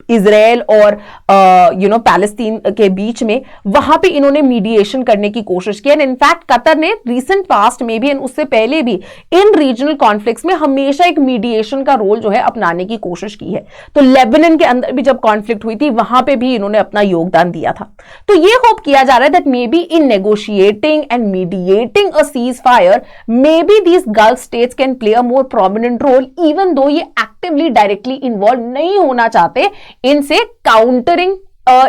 इजराइल और पैलेस्टीन के बीच में, वहां पे इन्होंने मीडिएशन करने की कोशिश की। एंड इनफैक्ट कतर ने रिसेंट पास्ट में भी एंड उससे पहले भी इन रीजनल कॉन्फ्लिक्ट्स में हमेशा एक मीडिएशन का रोल जो है अपनाने की कोशिश की है। तो लेबनान के अंदर भी जब कॉन्फ्लिक्ट हुई थी, वहां पे भी इन्होंने अपना योगदान दिया था। तो ये होप किया जा रहा है that maybe in negotiating and mediating a ceasefire, maybe these Gulf states can play a more prominent role, even though ये एक्टिवली डायरेक्टली इन्वॉल्व नहीं होना चाहते इनसे countering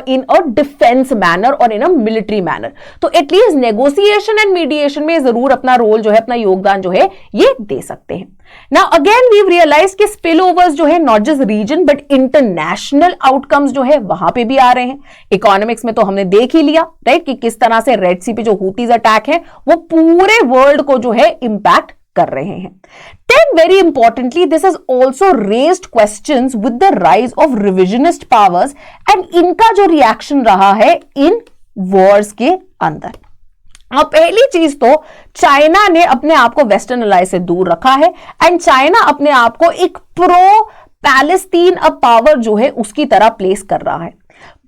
in a defence manner और in a military manner. तो at least negotiation and mediation में जरूर अपना रोल जो है, अपना योगदान जो है ये दे सकते हैं। नाउ अगेन वी रियलाइज कि स्पिल ओवर्स जो है not just region but international outcomes जो है वहां पे भी आ रहे हैं। इकोनॉमिक्स में तो हमने देख ही लिया, राइट, कि किस तरह से रेड सी पे जो हूतीज अटैक है वो पूरे वर्ल्ड को जो है इंपैक्ट कर रहे हैं। Then very importantly, this has also raised questions with the rise of revisionist powers and इनका जो रिएक्शन रहा है इन वॉर्स के अंदर। अब पहली चीज तो चाइना ने अपने आप को वेस्टर्न अलायंस से दूर रखा है एंड चाइना अपने आप को एक प्रो पैलेस्टीन अ पावर जो है उसकी तरह प्लेस कर रहा है।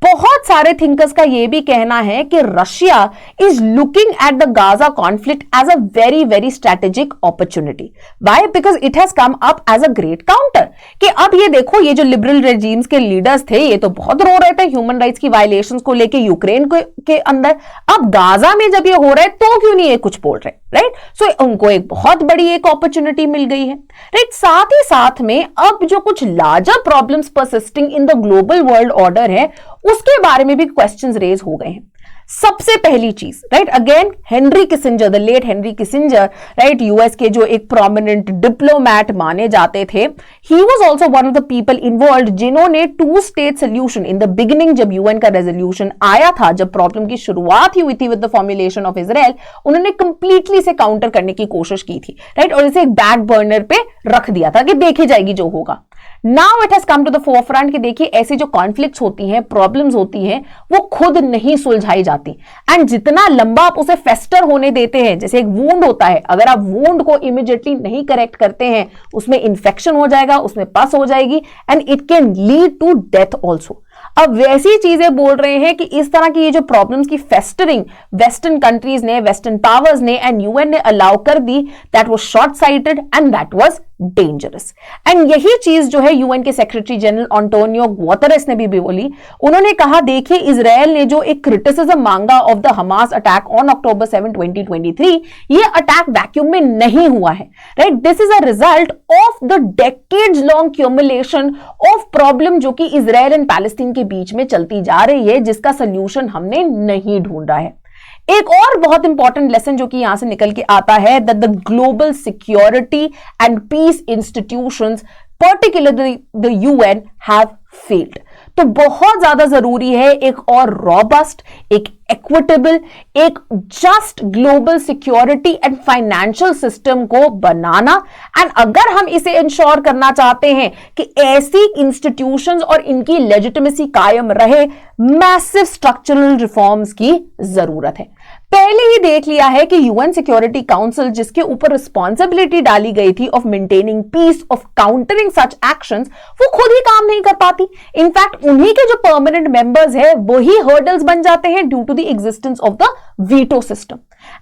बहुत सारे थिंकर्स का यह भी कहना है कि Russia is looking at the Gaza conflict as a very very strategic opportunity. Why? Because it has come up as a great counter कि अब ये देखो, ये जो लिबरल रेजिम्स के लीडर्स थे ये तो बहुत रो रहे थे ह्यूमन राइट्स की वायलेशंस को लेके यूक्रेन के अंदर, अब गाजा में जब ये हो रहा है तो क्यों नहीं ये कुछ बोल रहे, राइट। सो उनको एक बहुत बड़ी एक अपॉर्चुनिटी मिल गई है, राइट। साथ ही साथ में अब जो कुछ larger problems persisting in the global world order है उसके बारे में भी क्वेश्चंस रेज हो गए हैं। सबसे पहली चीज, right, again Henry Kissinger, the late Henry Kissinger, right, US के जो एक प्रोमिनेंट डिप्लोमैट माने जाते थे, he was also one of the people involved जिन्होंने two state solution in the beginning, जब यूएन का रेजोल्यूशन आया था, जब प्रॉब्लम की शुरुआत ही हुई थी with the formulation of Israel, उन्होंने कंप्लीटली से काउंटर करने की कोशिश की थी, राइट, और इसे एक बैक बर्नर पे रख दिया था कि देखी जाएगी जो होगा। Now it has come to the forefront कि देखिए ऐसी जो कॉन्फ्लिक्ट्स होती हैं, प्रॉब्लम्स होती हैं, वो खुद नहीं सुलझाई जाती एंड जितना लंबा आप उसे फेस्टर होने देते हैं, जैसे एक वूंड होता है, अगर आप वूंड को इमीडिएटली नहीं करेक्ट करते हैं उसमें इंफेक्शन हो जाएगा, उसमें पस हो जाएगी and it can lead to death also. अब वैसी चीजें बोल रहे हैं कि इस तरह की ये जो प्रॉब्लम्स की फेस्टरिंग वेस्टर्न कंट्रीज ने, वेस्टर्न पावर्स ने एंड यूएन ने अलाउ कर दी, that was short sighted and that was dangerous. And यही चीज जो है यूएन के सेक्रेटरी जनरल एंटोनियो गुतेरेस ने भी बोली। उन्होंने कहा देखिए इजराइल ने जो एक क्रिटिसिज्म मांगा of the Hamas attack on October 7, 2023, ये अटैक वैक्यूम में नहीं हुआ है, right. This is a result of the decades long cumulation of problem जो कि इजराइल एंड पैलेस्टीन के बीच में चलती जा रही है, जिसका सोल्यूशन हमने नहीं ढूंढा है। एक और बहुत इंपॉर्टेंट लेसन जो कि यहां से निकल के आता है, that the global security and peace institutions particularly the UN have failed. तो बहुत ज्यादा जरूरी है एक और रॉबस्ट, एक इक्विटेबल, एक just global security and financial system को बनाना। एंड अगर हम इसे इंश्योर करना चाहते हैं कि ऐसी इंस्टीट्यूशंस और इनकी लेजिटिमेसी कायम रहे, मैसिव स्ट्रक्चरल रिफॉर्म्स की जरूरत है। पहले ही देख लिया है कि यूएन सिक्योरिटी काउंसिल जिसके ऊपर रिस्पॉन्सिबिलिटी डाली गई थी of maintaining peace, of countering such actions, वो खुद ही काम नहीं कर पाती। इनफैक्ट उन्हीं के जो परमानेंट मेंबर्स है वही हर्डल्स बन जाते हैं due to the existence of the veto system.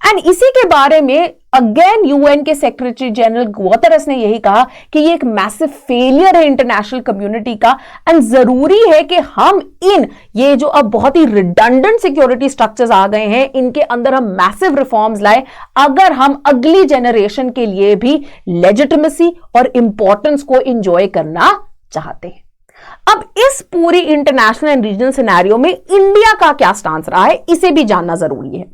And इसी के बारे में अगेन यूएन के सेक्रेटरी जनरल गुतेरेस ने यही कहा कि ये एक मैसिव फेलियर है इंटरनेशनल कम्युनिटी का, एंड जरूरी है कि हम ये जो अब बहुत ही रिडंडेंट सिक्योरिटी स्ट्रक्चर्स आ गए हैं, इनके अंदर हम मैसिव रिफॉर्म्स लाए, अगर हम अगली जनरेशन के लिए भी लेजिटिमेसी और इंपॉर्टेंस को एंजॉय करना चाहते हैं। अब इस पूरी इंटरनेशनल एंड रीजनल सिनेरियो में इंडिया का क्या स्टांस रहा है, इसे भी जानना जरूरी है।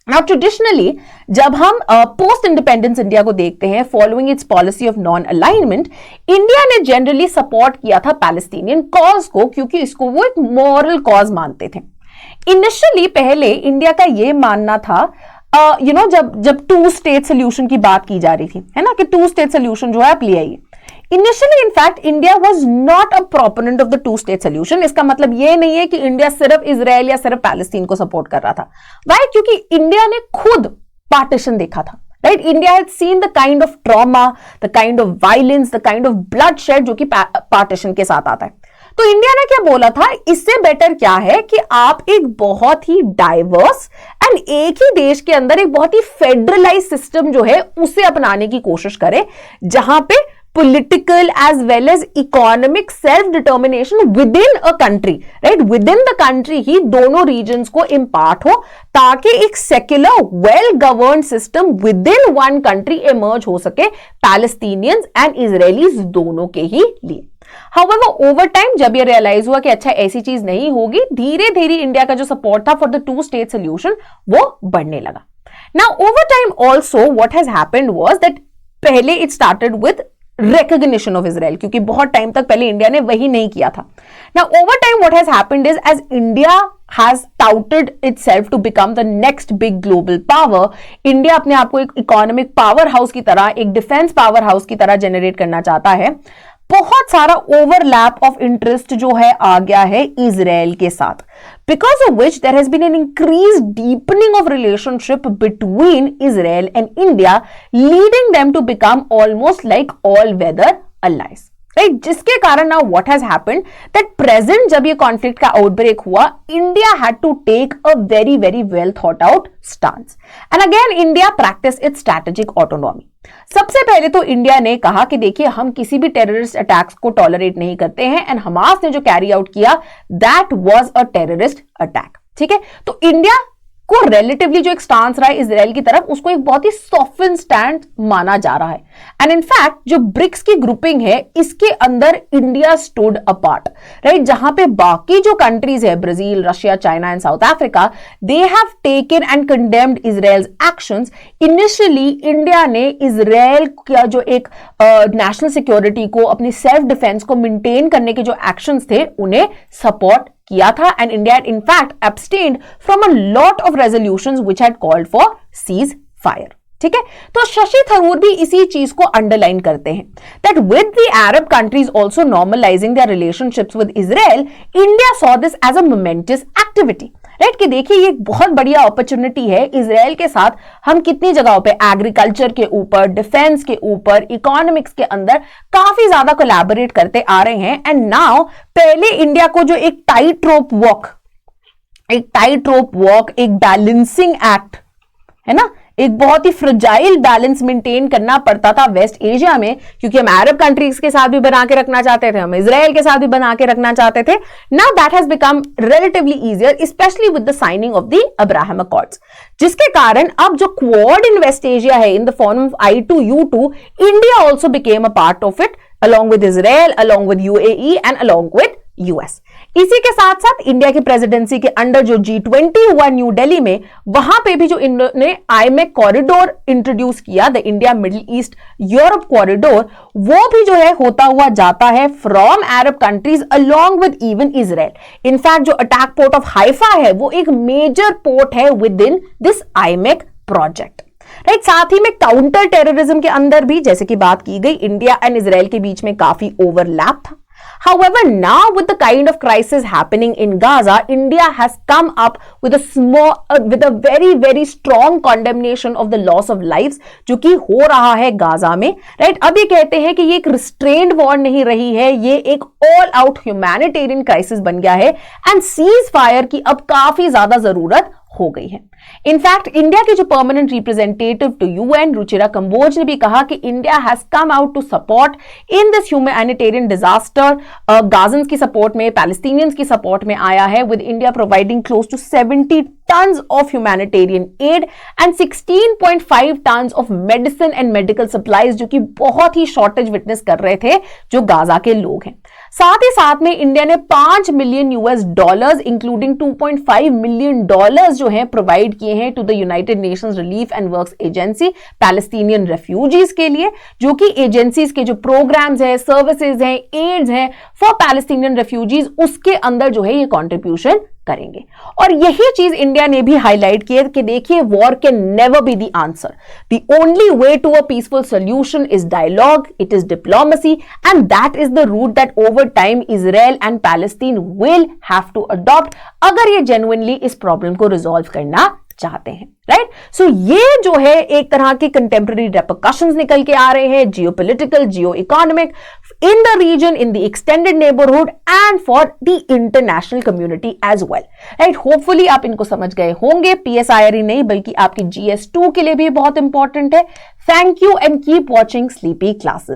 नाउ ट्रेडिशनली जब हम पोस्ट इंडिपेंडेंस इंडिया को देखते हैं, following it's policy of non alignment, India ने जनरली सपोर्ट किया था पैलेस्टीनियन कॉज को, क्योंकि इसको वो एक मॉरल कॉज मानते थे। इनिशियली पहले इंडिया का ये मानना था जब टू स्टेट सोल्यूशन की बात की जा रही थी, है ना, कि टू स्टेट सोल्यूशन जो है आप ले आइए। Initially in fact India was not a proponent of the two state solution. इसका मतलब ये नहीं है कि इंडिया सिर्फ इजराइल या सिर्फ पैलेस्टीन को सपोर्ट कर रहा था। वाई? क्योंकि इंडिया ने खुद पार्टीशन देखा था, right? India had seen the kind of trauma, the kind of violence, the kind of bloodshed जो कि पार्टीशन के साथ आता है। तो इंडिया ने क्या बोला था, इससे बेटर क्या है कि आप एक बहुत ही डाइवर्स एंड एक ही देश के अंदर एक बहुत ही फेडरलाइज सिस्टम जो है उसे अपनाने की कोशिश करें, जहां पे political as well as economic self determination within a country, right? Within the country ही दोनों regions को impart हो, ताकि एक secular well governed system within one country emerge हो सके Palestinians and Israelis दोनों के ही लिए। However, over time जब ये realize हुआ कि अच्छा ऐसी चीज नहीं होगी, धीरे धीरे इंडिया का जो support था for the two state solution वो बढ़ने लगा। Now over time also what has happened was that पहले it started with recognition of Israel, क्योंकि बहुत टाइम तक पहले इंडिया ने वही नहीं किया था। Now over time what has happened is as India has touted itself to become the next big global power, India अपने आप को एक इकोनॉमिक पावर हाउस की तरह, एक डिफेंस पावर हाउस की तरह जनरेट करना चाहता है। बहुत सारा ओवरलैप ऑफ इंटरेस्ट जो है आ गया है इजराइल के साथ, because of which there has been an increased deepening of relationship between Israel and India, leading them to become almost like all-weather allies. Right? जिसके कारण now what has happened that present जब ये conflict का outbreak हुआ, India had to take a very very well thought out stance, and again India practiced its strategic autonomy. सबसे पहले तो India ने कहा कि देखिए हम किसी भी टेररिस्ट अटैक्स को टॉलरेट नहीं करते हैं, एंड हमास ने जो कैरी आउट किया that was a terrorist attack. ठीक है, तो इंडिया को रिलेटिवली जो एक स्टांस रहा है इजराइल की तरफ, उसको एक बहुत ही सॉफ्टन स्टैंड माना जा रहा है। एंड इनफैक्ट जो ब्रिक्स की ग्रुपिंग है, इसके अंदर इंडिया स्टूड अपार्ट, राइट? जहां पे बाकी जो कंट्रीज है, Brazil, Russia, China and south Africa, they have taken and condemned Israel's actions. Initially India ने इजराइल का जो एक नेशनल सिक्योरिटी को, अपनी सेल्फ डिफेंस को मेंटेन करने के जो एक्शंस थे, उन्हें सपोर्ट किया था, and India had in fact abstained from a lot of resolutions which had called for cease fire. ठीक है, तो शशि थरूर भी इसी चीज को अंडरलाइन करते हैं that with the Arab countries also normalizing their relationships with Israel, India saw this as a momentous activity. Right, कि देखिए ये एक बहुत बढ़िया अपॉर्चुनिटी है, इजराइल के साथ हम कितनी जगहों पे एग्रीकल्चर के ऊपर, डिफेंस के ऊपर, इकोनॉमिक्स के अंदर काफी ज्यादा कोलैबोरेट करते आ रहे हैं। एंड नाउ पहले इंडिया को जो एक टाइट रोप वॉक, एक बैलेंसिंग एक्ट, है ना, एक बहुत ही फ्रजाइल बैलेंस मेंटेन करना पड़ता था वेस्ट एशिया में, क्योंकि हम अरब कंट्रीज के साथ भी बना के रखना चाहते थे, हम इजराइल के साथ भी बना के रखना चाहते थे। Now that has become relatively easier, specially with the signing off the Abraham accords, जिसके कारण अब जो क्वाड इन वेस्ट एशिया है in the form of I2U2, India also became a part of it along with Israel, along with UAE and along with US. इसी के साथ साथ India की प्रेसिडेंसी के अंडर जो G20 हुआ न्यू दिल्ली में, वहां पे भी जो इन्होंने IMEC कॉरिडोर इंट्रोड्यूस किया, the India middle east Europe corridor, वो भी जो है होता हुआ जाता है from Arab countries along with even Israel. In fact जो अटैक पोर्ट ऑफ हाइफा है, वो एक मेजर पोर्ट है with in this IMEC project. Right, साथ ही में काउंटर टेररिज्म के अंदर भी, जैसे कि बात की गई, इंडिया एंड इजराइल के बीच में काफी ओवरलैप था। However, now with the kind of crisis happening in Gaza, India has come up with with a very very strong condemnation of the loss of lives जो कि हो रहा है गाजा में। राइट, अभी कहते हैं कि ये एक रिस्ट्रेन्ड वॉर नहीं रही है, ये एक ऑल आउट ह्यूमैनिटेरियन क्राइसिस बन गया है, एंड सीज फायर की अब काफी ज्यादा जरूरत हो गई है। इनफैक्ट इंडिया के जो permanent representative to UN Ruchira Kamboj ने भी कहा कि India has come out to support in this humanitarian disaster. Gazans की सपोर्ट में, पैलेस्टीनियंस की सपोर्ट में आया है, with India providing close to 70 tons of humanitarian aid and 16.5 tons of medicine and medical supplies, जो कि बहुत ही शॉर्टेज विटनेस कर रहे थे जो गाजा के लोग हैं। साथ ही साथ में इंडिया ने $5 मिलियन इंक्लूडिंग $2.5 मिलियन जो हैं प्रोवाइड किए हैं to the United Nations relief and works agency Palestinian refugees के लिए, जो कि एजेंसीज के जो प्रोग्राम्स हैं, सर्विसेज हैं, एड्स हैं फॉर पैलेस्टीनियन रेफ्यूजीज, उसके अंदर जो है ये कॉन्ट्रीब्यूशन करेंगे। और यही चीज इंडिया ने भी हाईलाइट किया कि देखिए, war can never be the answer, the only way to a peaceful solution is dialogue, it is diplomacy, and that is the route that over time Israel and Palestine will have to adopt अगर ये genuinely इस problem को resolve करना चाहते हैं, right. सो ये जो है एक तरह के कंटेम्प्रेरी रेपरकशंस निकल के आ रहे हैं, geopolitical, geo economic, in the region, in the extended neighbourhood and for the international community as well, right. Hopefully आप इनको समझ गए होंगे। PSIRE नहीं बल्कि आपकी GS2 के लिए भी बहुत इंपॉर्टेंट है। Thank you and keep watching sleepy classes.